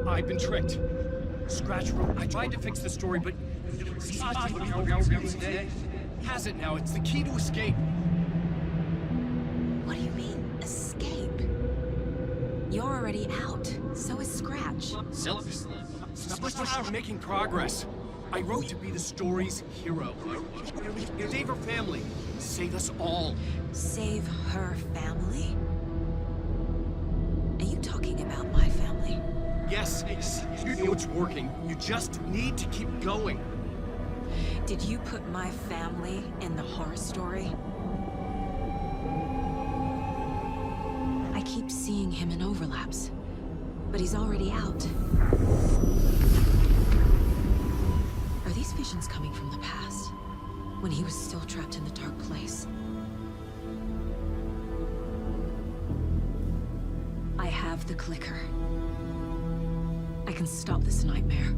I've been tricked. Scratch wrote. I tried to fix the story, but has it now. It's the key to escape. What do you mean, escape? You're already out. So is Scratch. Stop making progress. I wrote to be the story's hero. Save her family. Save us all. Save her family? Are you talking about my family? Yes, you know it's working. You just need to keep going. Did you put my family in the horror story? I keep seeing him in overlaps, but he's already out. Are these visions coming from the past, when he was still trapped in the dark place? I have the clicker. I can stop this nightmare.